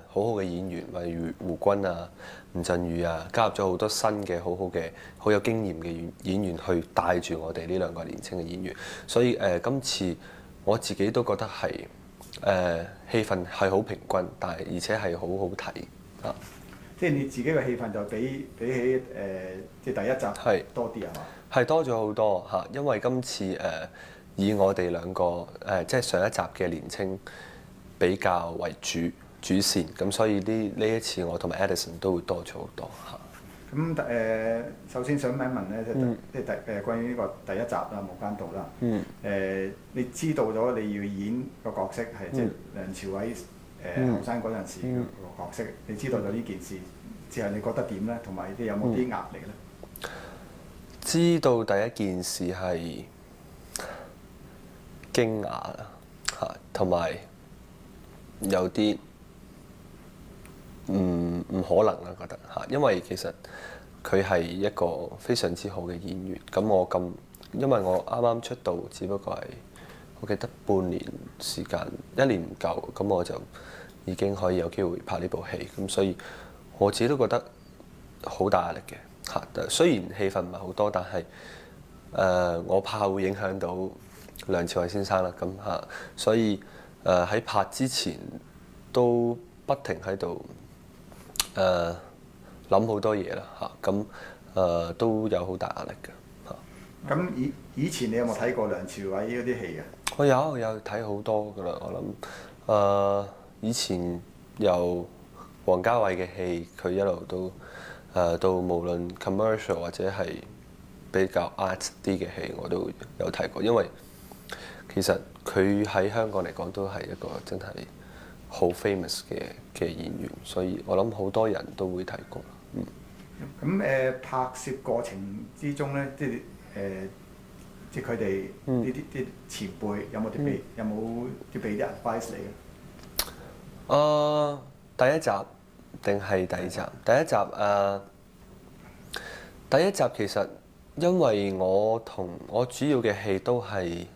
好好嘅演員，例如胡軍啊、吳鎮宇啊，加入咗好多新嘅好有經驗嘅演員去帶住我哋呢2個年青嘅演員。所以今次我自己都覺得係戲份係好平均，但係而且係好好睇啊！即係你自己嘅戲份就比起即係第1集多啲係嘛？係多咗好多嚇，因為今次以我哋2個即係上一集嘅年青比較為主線，咁所以呢一次我同埋 Edison 都會多咗好多嚇。首先想問一問咧，即係關於呢個第一集啦，《無間道》啦。你知道咗你要演個角色係即係梁朝偉後生嗰陣時個角色，你知道咗呢件事之後，你覺得點咧？同埋你有冇啲壓力咧？知道第一件事係驚訝啦，嚇，同埋有啲唔可能啦，覺得嚇，因為其實佢係一個非常之好嘅演員。因為我啱啱出道，只不過係我記得半年時間，1年唔夠，咁我就已經可以有機會拍呢部戲。咁所以我自己都覺得好大壓力嘅嚇。雖然戲份唔係好多，但係我怕會影響到梁朝偉先生啦。咁嚇，所以喺拍之前都不停喺度諗好多嘢啦嚇。咁都有好大壓力嘅嚇。咁以前你有冇睇過梁朝偉嗰啲戲嘅？我有睇好多㗎啦。我諗以前由王家衛嘅戲，佢一路都到無論 commercial 或者係比較 art 啲嘅戲，我都有睇過。因為其實佢喺香港嚟講都係一個真係好 famous 嘅演員，所以我諗好多人都會睇過。咁拍攝過程之中咧，即係佢哋呢啲前輩有冇啲俾啲 advice 你嘅？第一集定係第二集？第一集其實因為我主要嘅戲都係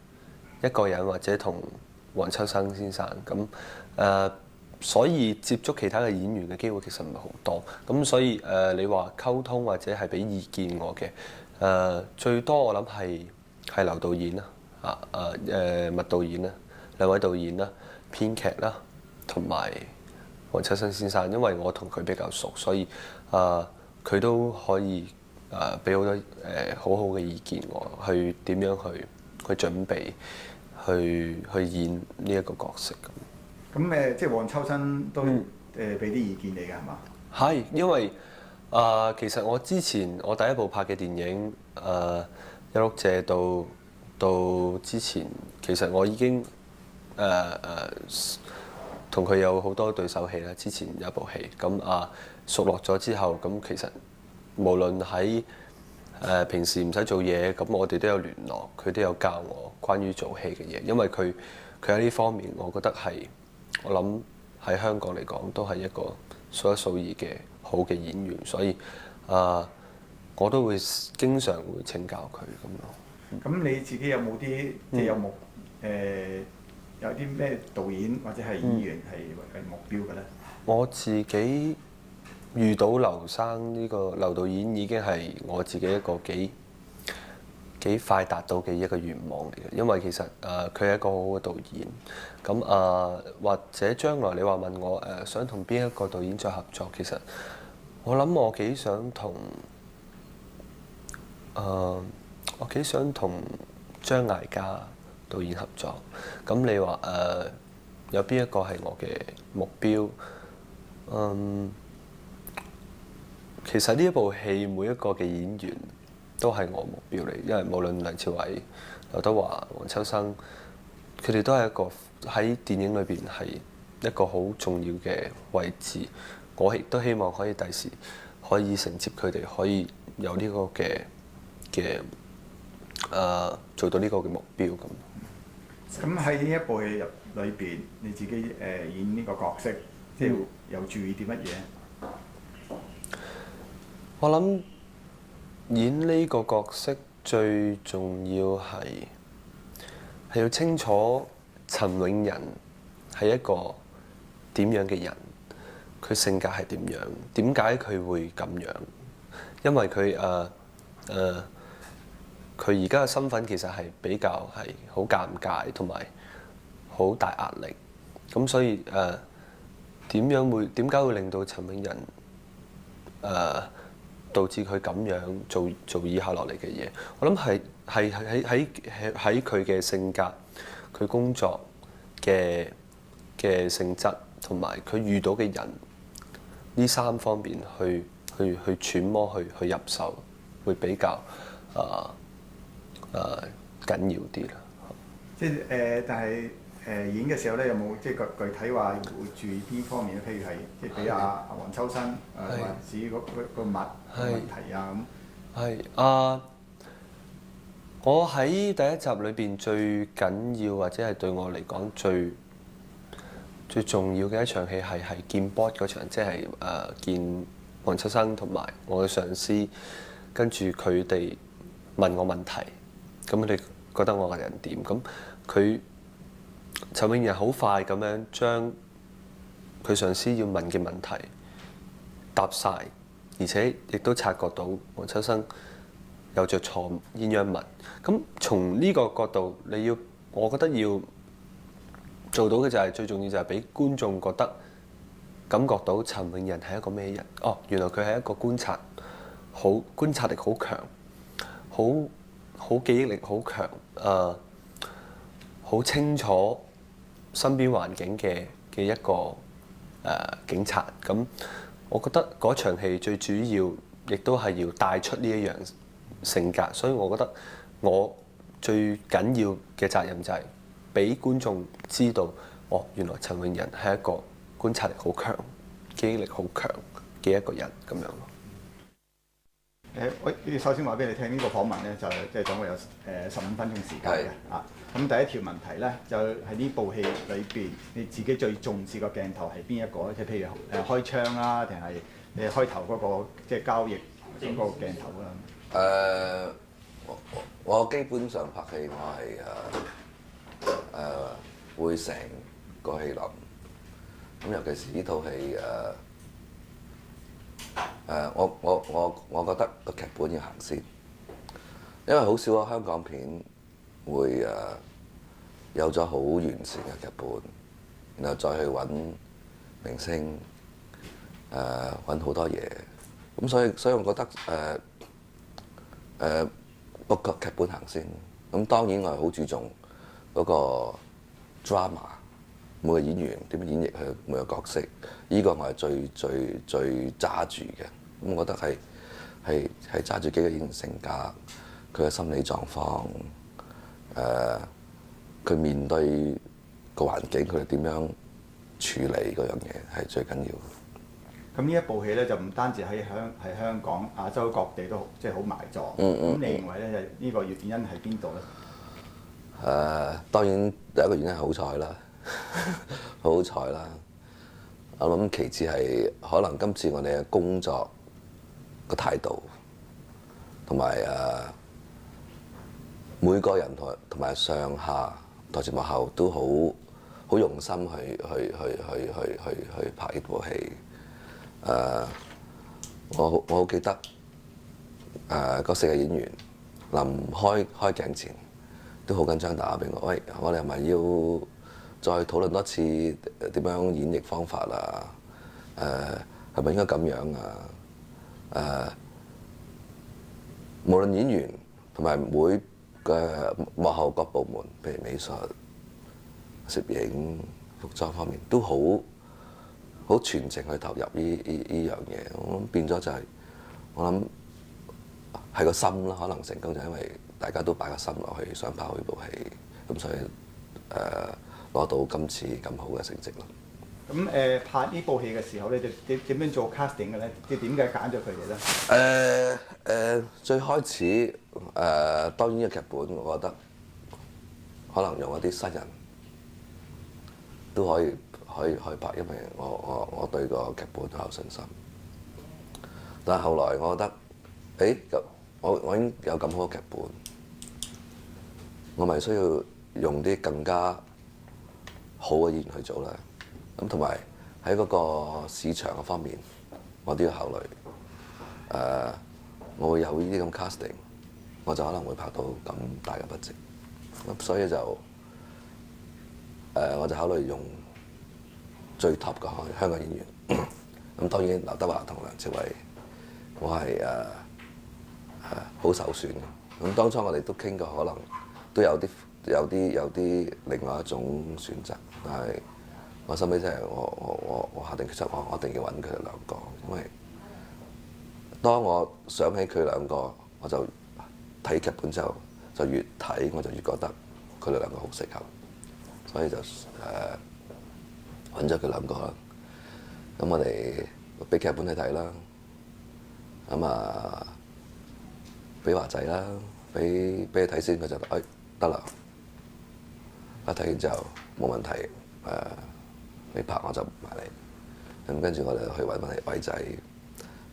一個人或者同黃秋生先生咁所以接觸其他嘅演員嘅機會其實唔係好多。咁所以你話溝通或者係俾意見我嘅最多我諗係劉導演啦，麥導演啦，兩位導演啦，編劇啦，同埋黃秋生先生，因為我同佢比較熟，所以佢都可以俾好多好好嘅意見我，去點樣去準備去演呢一個角色咁。咁即係黃秋生都俾啲意見你㗎係嘛？係，因為其實我之前我第一部拍嘅電影一碌蔗到之前，其實我已經同佢有好多對手戲啦。之前有一部戲咁熟落咗之後，咁其實無論喺平時唔使做嘢，咁我哋都有聯絡，佢都有教我關於做戲嘅嘢。因為佢喺呢方面，我覺得係我諗喺香港嚟講都係一個數一數二嘅好嘅演員，所以我都會經常會請教佢咁咯。咁你自己有冇啲即係有啲咩導演或者係演員係目標嘅咧？我自己遇到劉生呢個劉導演已經係我自己一個幾快達到嘅一個願望嚟嘅，因為其實佢係一個好好嘅導演。咁或者將來你話問我想同邊一個導演再合作，其實我諗我幾想同張艾嘉導演合作。咁你話有邊一個係我嘅目標？其實呢一部戲每一個嘅演員都係我目標嚟，因為無論梁朝偉、劉德華、黃秋生，佢哋都係一個喺電影裏邊係一個好重要嘅位置。我亦都希望可以第時可以承接佢哋，可以有呢個嘅做到呢個嘅目標咁。咁喺呢一部戲裏邊，你自己演呢個角色，即係有注意啲乜嘢？我諗演呢個角色最重要係要清楚陳永仁係一個點樣嘅人，佢性格係點樣，點解佢會咁樣？因為佢而家嘅身份其實係比較係好尷尬同埋好大壓力，咁所以點解會令到陳永仁導致佢咁樣做以下落嚟嘅嘢？我諗係喺佢嘅性格、佢工作嘅性質同埋佢遇到嘅人呢3方面去去揣摩去入手，會比較緊要啲啦。即係但係演嘅時候咧，有冇即係具體話會注意邊方面咧？譬如係即係俾阿黃秋生或者個物問題啊咁。係我喺第一集裏邊最緊要或者係對我嚟講最重要嘅一場戲係見 board 嗰場，即係見黃秋生同埋我嘅上司，跟住佢哋問我問題，咁佢哋覺得我個人點？咁陳永仁好快咁樣將佢上司要問嘅問題答晒，而且亦都察覺到黃秋生有着錯鴛鴦紋。咁從呢個角度，我覺得要做到嘅就係最重要就係俾觀眾感覺到陳永仁係一個咩人？哦，原來佢係一個觀察力好強，好記憶力好強，好清楚身邊環境嘅一個警察。咁我覺得嗰場戲最主要亦都係要帶出呢一樣性格，所以我覺得我最緊要嘅責任就係俾觀眾知道，哦，原來陳永仁係一個觀察力好強、記憶力好強嘅一個人咁樣咯。我首先話俾你聽，呢個訪問咧就即係總共有15分鐘時間嘅啊。咁第一條問題咧就係呢部戲裏邊你自己最重視個鏡頭係邊一個咧？即係譬如開槍啊，定係你開頭嗰個即係交易嗰個鏡頭啊？我基本上拍戲我係會成個戲諗，咁尤其是呢套戲我覺得個劇本要行先，因為好少個香港片會有咗好完善嘅劇本，然後再去揾明星揾好多嘢，咁所以我覺得個劇本行先。咁當然我係好注重嗰個 drama， 每個演員點樣演繹佢每個角色，呢個我係最揸住嘅。咁我覺得係揸住幾個演員性格，佢嘅心理狀況，佢面對個環境，佢哋點樣處理嗰樣嘢係最緊要。咁呢一部戲咧就唔單止喺香港、亞洲各地都即係好賣座。咁你認為咧呢個原因喺邊度咧？當然第一個原因係好彩啦，好彩啦。我諗其次係可能今次我哋嘅工作個態度，同埋每個人同埋上下台前幕後都好用心去拍呢部戲。我好記得嗰4個演員臨開鏡前都好緊張，打俾我，喂，我哋係咪要再討論多次點樣演繹方法啊？係咪應該咁樣啊？無論演員同埋每個幕後各部門，譬如美術、攝影、服裝方面，都好全程去投入呢樣嘢，我諗變咗就係我諗係個心啦，可能成功就係因為大家都擺個心落去，想拍好呢部戲，咁所以攞到今次咁好嘅成績咯。咁拍呢部戲嘅時候咧，你點樣做 casting 嘅咧？即係點解揀咗佢哋咧？最開始當然呢個劇本，我覺得可能用一啲新人都可以拍，因為我對個劇本好有信心。但係後來我覺得，我已經有咁好嘅劇本，我咪需要用啲更加好嘅演員去做啦。咁同埋喺嗰個市場嘅方面，我都要考慮。我會有呢啲咁 casting， 我就可能會拍到咁大嘅 budget。咁所以就我就考慮用最 top 嘅香港演員。咁當然劉德華同梁朝偉，我係好首選嘅。咁當初我哋都傾過，可能都有啲另外一種選擇，但係我收尾真係我下定決心，我一定要揾佢哋兩個，因為當我想起佢兩個，我就睇劇本之後，就越睇我就越覺得佢哋兩個好適合，所以就揾咗佢兩個啦。咁我哋俾劇本你睇啦，咁啊俾華仔啦，俾你睇先，佢就得啦。一睇完之後冇問題，你拍我就埋嚟。咁跟住我哋去揾翻嚟偉仔，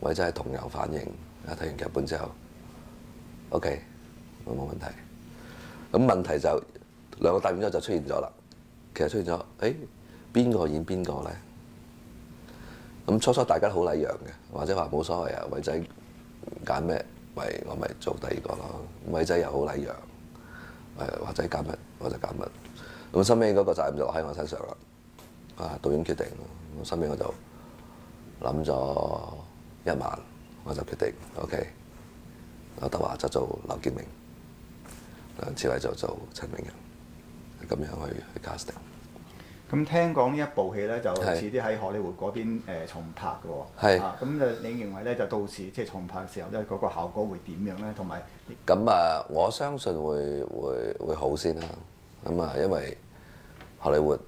偉仔係同樣反應。一睇完劇本之後 ，OK， 冇問題。咁問題就兩個答完之後就出現咗啦。其實出現咗，邊個演邊個咧？咁初大家都好禮讓嘅，或者話冇所謂啊，偉仔揀咩，我咪做第二個咯。偉仔又好禮讓，華仔揀乜我就揀乜。咁收尾嗰個責任就落喺我身上啦。導演決定，收尾我就諗咗1晚，我就決定 OK， 劉德華就做劉建明，梁朝偉就做陳永仁，咁樣去 casting。咁聽講呢一部戲咧，就遲啲喺荷里活嗰邊重拍嘅喎。係。咁就你認為咧，就到時即係重拍嘅時候咧，嗰個效果會點樣咧？同埋咁我相信會好先啦。咁因為荷里活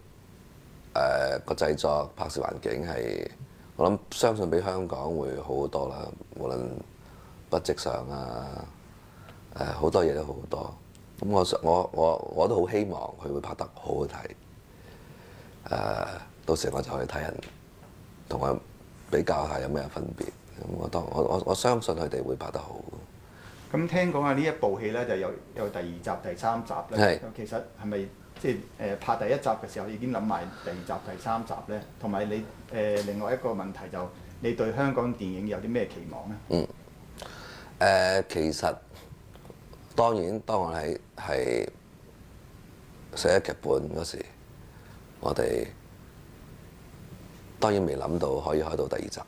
個製作拍攝環境係，我諗相信比香港會好好多啦。無論budget上好多嘢都好多。咁我都好希望佢會拍得好好睇。到時我就去睇人，同我比較下有咩分別。咁我相信佢哋會拍得好。咁聽講呢一部戲咧就有第2集、第3集咧。其實係咪即係拍第1集嘅時候已經諗埋第2集、第3集咧？同埋你另外一個問題就你對香港電影有啲咩期望咧？其實當然，當我係寫劇本嗰時，我哋當然未諗到可以開到第2集。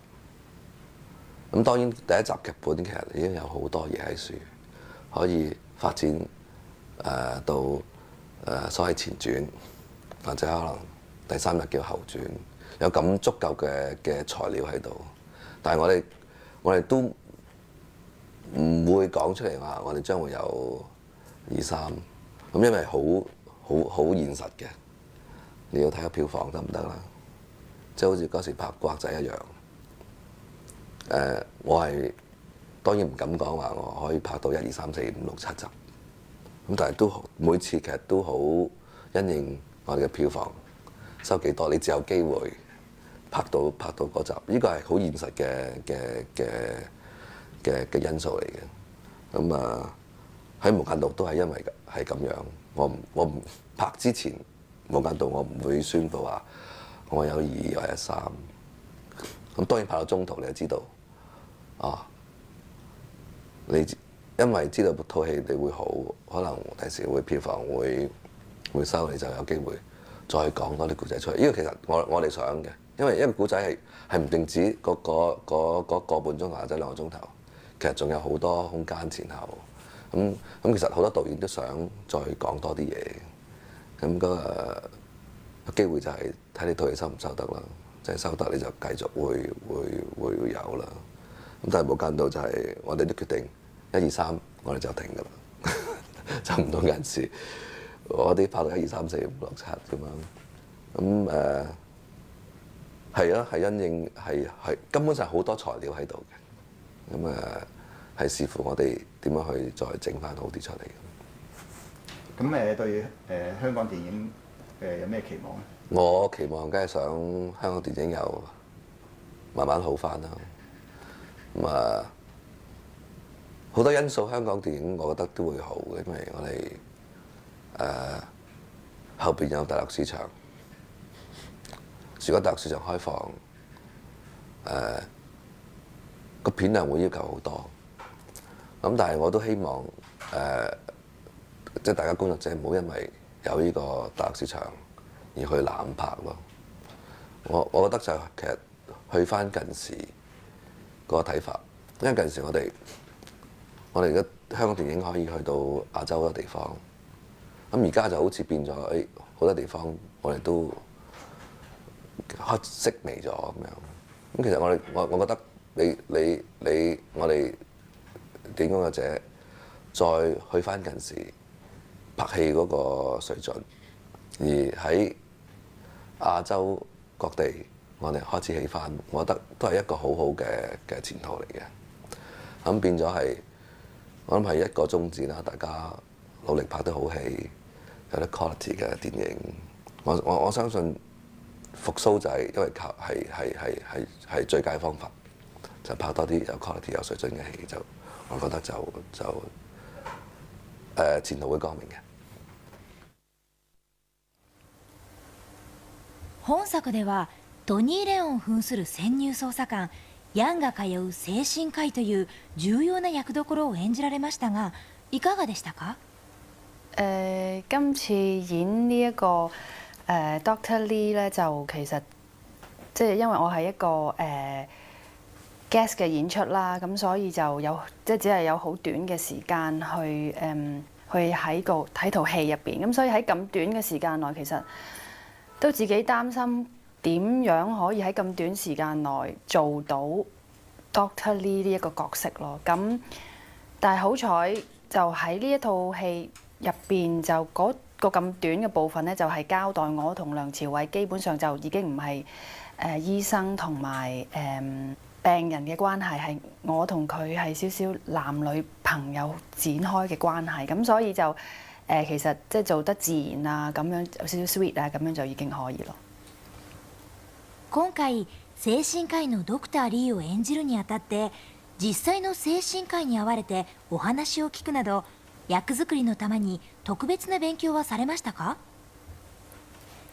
咁當然第1集劇本其實已經有好多嘢喺樹，可以發展到所謂前傳，或者可能第3日叫後傳，有咁足夠嘅材料喺度。但係我哋都唔會講出嚟話，我哋將會有2、3。咁因為好現實嘅。你要睇下票房得唔得啦？即係好似嗰時拍古惑仔一樣。我係當然唔敢講話我可以拍到1、2、3、4、5、6、7集。咁但係都每次劇都好因應我哋嘅票房收幾多，你只有機會拍到嗰集。呢個係好現實嘅因素嚟嘅。咁喺無間道都係因為係咁樣。我唔拍之前。無間道我唔會宣佈話我有2或者3，咁當然拍到中途你就知道，你因為知道套戲你會好，可能第時會票房會收，你就有機會再講多啲故仔出嚟。呢個其實我哋想嘅，因為一個故仔係唔定止個半鐘頭或者2個鐘頭，其實仲有好多空間前後。咁其實好多導演都想再講多啲嘢。咁個機會就係睇你套戲收唔收得啦，即係收得你就繼續會有啦。咁但係無間道就係我哋都決定1、2、3，我哋就停㗎啦，就唔同人事。我啲拍到1、2、3、4、5、6、7咁樣。咁係啊，係因應係根本就係好多材料喺度嘅。咁係視乎我哋點樣去再整翻好啲出嚟。咁對香港電影有咩期望咧？我期望梗係想香港電影又慢慢好翻啦。咁好多因素，香港電影我覺得都會好嘅，因為我哋後邊有大陸市場，如果大陸市場開放，個片量會要求好多。咁但係我都希望即係大家工作者唔好因為有呢個大陸市場而去濫拍咯。我覺得就其實去翻近時嗰個睇法，因為近時我哋而家香港電影可以去到亞洲好多地方，咁而家就好似變咗好多地方我哋都式微咗咁樣。咁其實我覺得我哋電影工作者再去翻近時拍戲嗰個水準，而喺亞洲各地我哋開始起翻，我覺得都係一個好好嘅前途嚟嘅。咁變咗係，我諗係一個宗旨啦，大家努力拍得好戲，有啲 quality 嘅電影。我相信復甦就係因為靠係最佳方法，就拍多啲有 quality 有水準嘅戲，就我覺得就前途會光明嘅。本作ではトニー・レオン扮する潜入捜査官ヤンが通う精神科医という重要な役どころを演じられましたが、いかがでしたか？今次演呢一個Dr. Lee 咧，就其實即係因為我係一個guest 嘅演出啦，咁所以就有即係只係有好短嘅時間去喺套戲入邊，咁所以喺咁短嘅時間內，其實都自己擔心點樣可以喺咁短時間內做到 Dr. Lee 呢一個角色咯。咁但係好彩就喺呢一套戲入邊，就嗰個咁短嘅部分咧，就係交代我同梁朝偉基本上就已經唔係醫生同埋病人嘅關係，係我同佢係少少男女朋友展開嘅關係，咁所以就其實即係做得自然啊，咁樣有少少 sweet 啊，咁樣就已經可以咯。今回精神科医のドクター・リーを演じるにあたって、実際の精神科医に会われてお話を聞くなど、役作りのために特別な勉強はされましたか？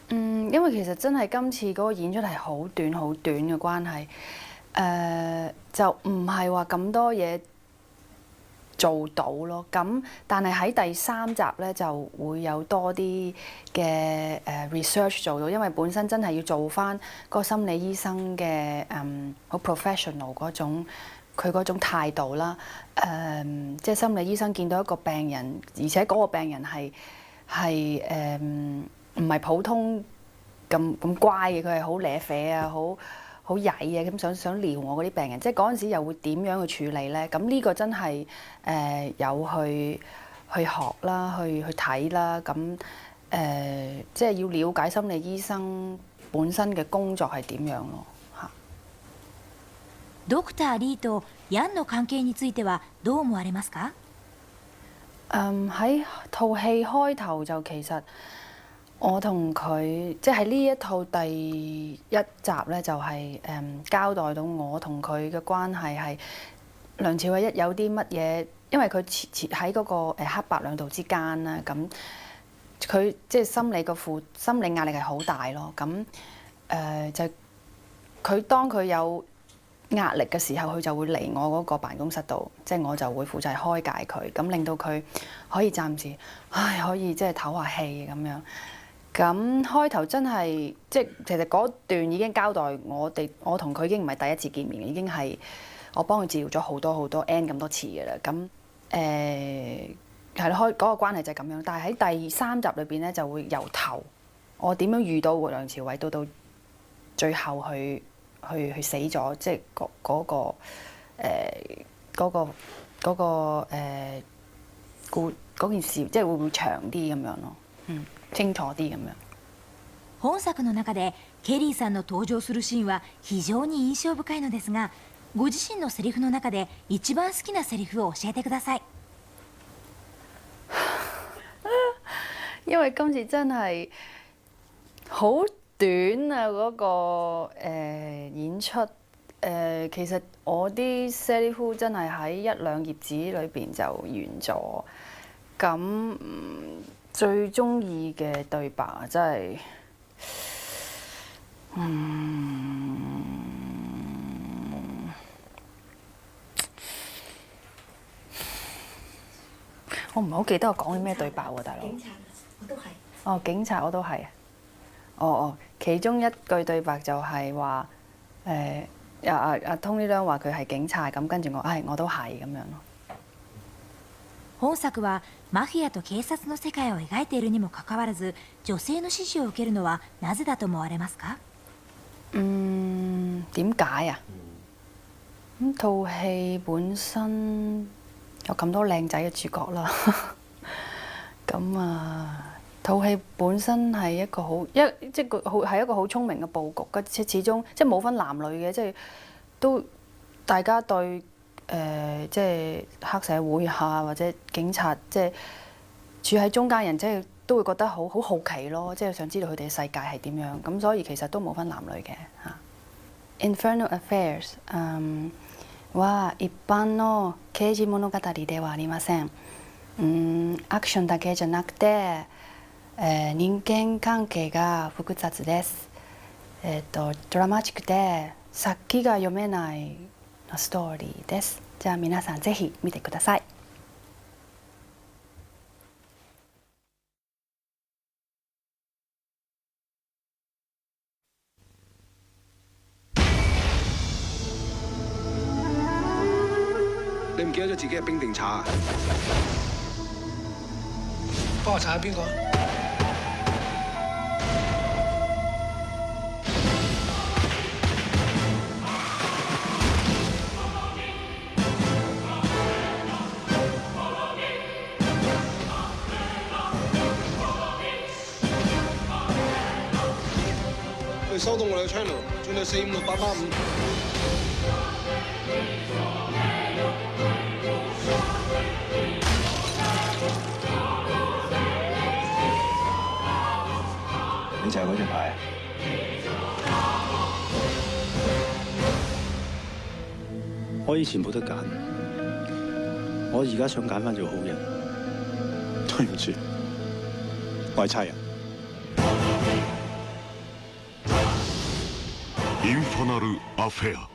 因為其實真係今次嗰個演出係好短嘅關係，就唔係話咁多嘢做到咯。咁但係喺第3集咧就會有多啲嘅research 做到，因為本身真係要做翻個心理醫生嘅好 professional 嗰種佢嗰種態度啦。即係心理醫生見到一個病人，而且嗰個病人係唔係普通咁乖嘅，佢係好舐啡啊，好曳啊，咁想撩我嗰啲病人，即係嗰陣時又會點樣去處理咧？咁呢個真係有去學啦，去睇啦，咁即係要了解心理醫生本身嘅工作係點樣咯嚇。ドクター・リーとヤンの関係についてはどう思われますか？喺套戲開頭就其實我同佢即係呢一套第1集咧，就係交代到我同佢嘅關係係梁朝偉一有啲乜嘢，因為佢喺嗰個黑白兩道之間啦，咁佢即係心理壓力係好大咯。咁就佢當佢有壓力嘅時候，佢就會嚟我嗰個辦公室度，即係我就會負責開解佢，咁令到佢可以暫時可以即係唞下氣咁樣。咁開頭真係即係其實嗰段已經交代我同佢已經唔係第一次見面，已經係我幫佢治療咗好多 N 咁多次嘅啦。咁係咯，嗰個關係就係咁樣。但係喺第3集裏邊咧，就會由頭我點樣遇到梁朝偉，到最後去死咗，即係嗰件事，即係會唔會長啲咁樣咯？清楚啲咁樣。本作の中でケリーさんの登場するシーンは非常に印象深いのですが、ご自身のセリフの中で一番好きなセリフを教えてください。因為今次真係好短啊嗰個演出，其實我啲セリフ真係喺1、2頁紙裏邊就完咗。咁最中意嘅對白真係，我唔係好記得我講啲咩對白喎，大佬。警察我都係。哦，警察我都係。其中一句對白就係話阿 Tony Leung 話佢係警察，咁跟住我都係咁樣咯。本作はマフィアと警察の世界を描いているにもかかわらず、女性の支持を受けるのはなぜだと思われますか？點解啊？咁套戲本身有咁多靚仔嘅主角啦，咁套戲本身係一個即係一個好聰明嘅佈局，即始終即係冇分男女嘅，即係都大家對即係黑社會下或者警察，即係處喺中間人，即係都會覺得好好奇咯，即係想知道佢哋嘅世界係點樣，咁所以其實都冇分男女嘅嚇。Infernal Affairs は一般の刑事物語ではありません。アクションだけじゃなくて、人間関係が複雑です。ドラマチックで先が読めないストーリーです。じゃあ皆さんぜひ見てください。你唔記得咗自己係冰定茶啊？幫我查下邊個？你收到我哋嘅 channel， 轉到4568885。你就係嗰隻牌。我以前冇得揀，我而家想揀翻做好人。對唔住，我係差人。インファナル・アフェア。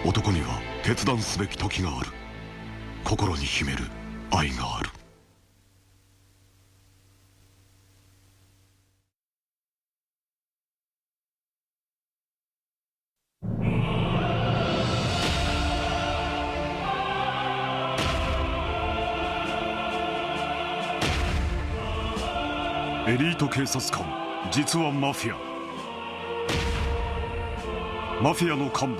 男には決断すべき時がある。心に秘める愛がある。エリート警察官、実はマフィア。マフィアの幹部、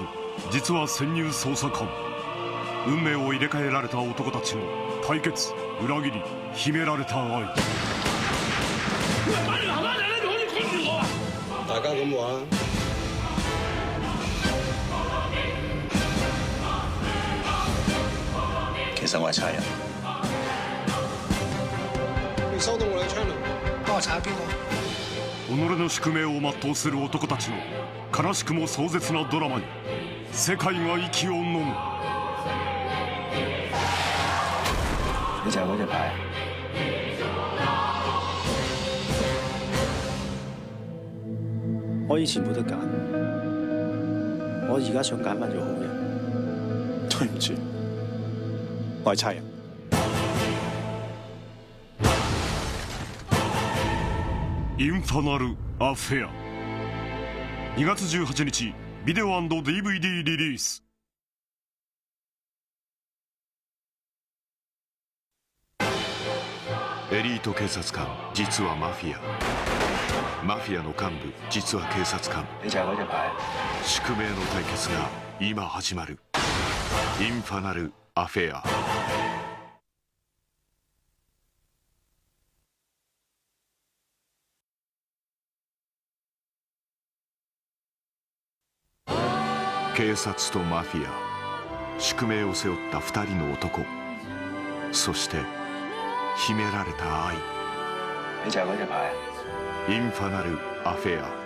実は潜入捜査官。運命を入れ替えられた男たちの対決、裏切り、秘められた愛。大家咁話。其實我係差人。你收到我哋嘅 channel， 幫我查下邊個？己の宿命を全うする男たちの悲しくも壮絶なドラマに世界が息を飲む。你就係嗰隻牌。我以前冇得揀，我而家想揀翻做好人。對唔住，我係差人。インファナル・アフェア。2月18日、ビデオ&DVD リリース。エリート警察官、実はマフィア。マフィアの幹部、実は警察官。你就係嗰隻牌。宿命の対決が今始まる。インファナル・アフェア。警察とマフィア、宿命を背負った2人の男、そして秘められた愛。你就係嗰隻牌。インファナル・アフェア。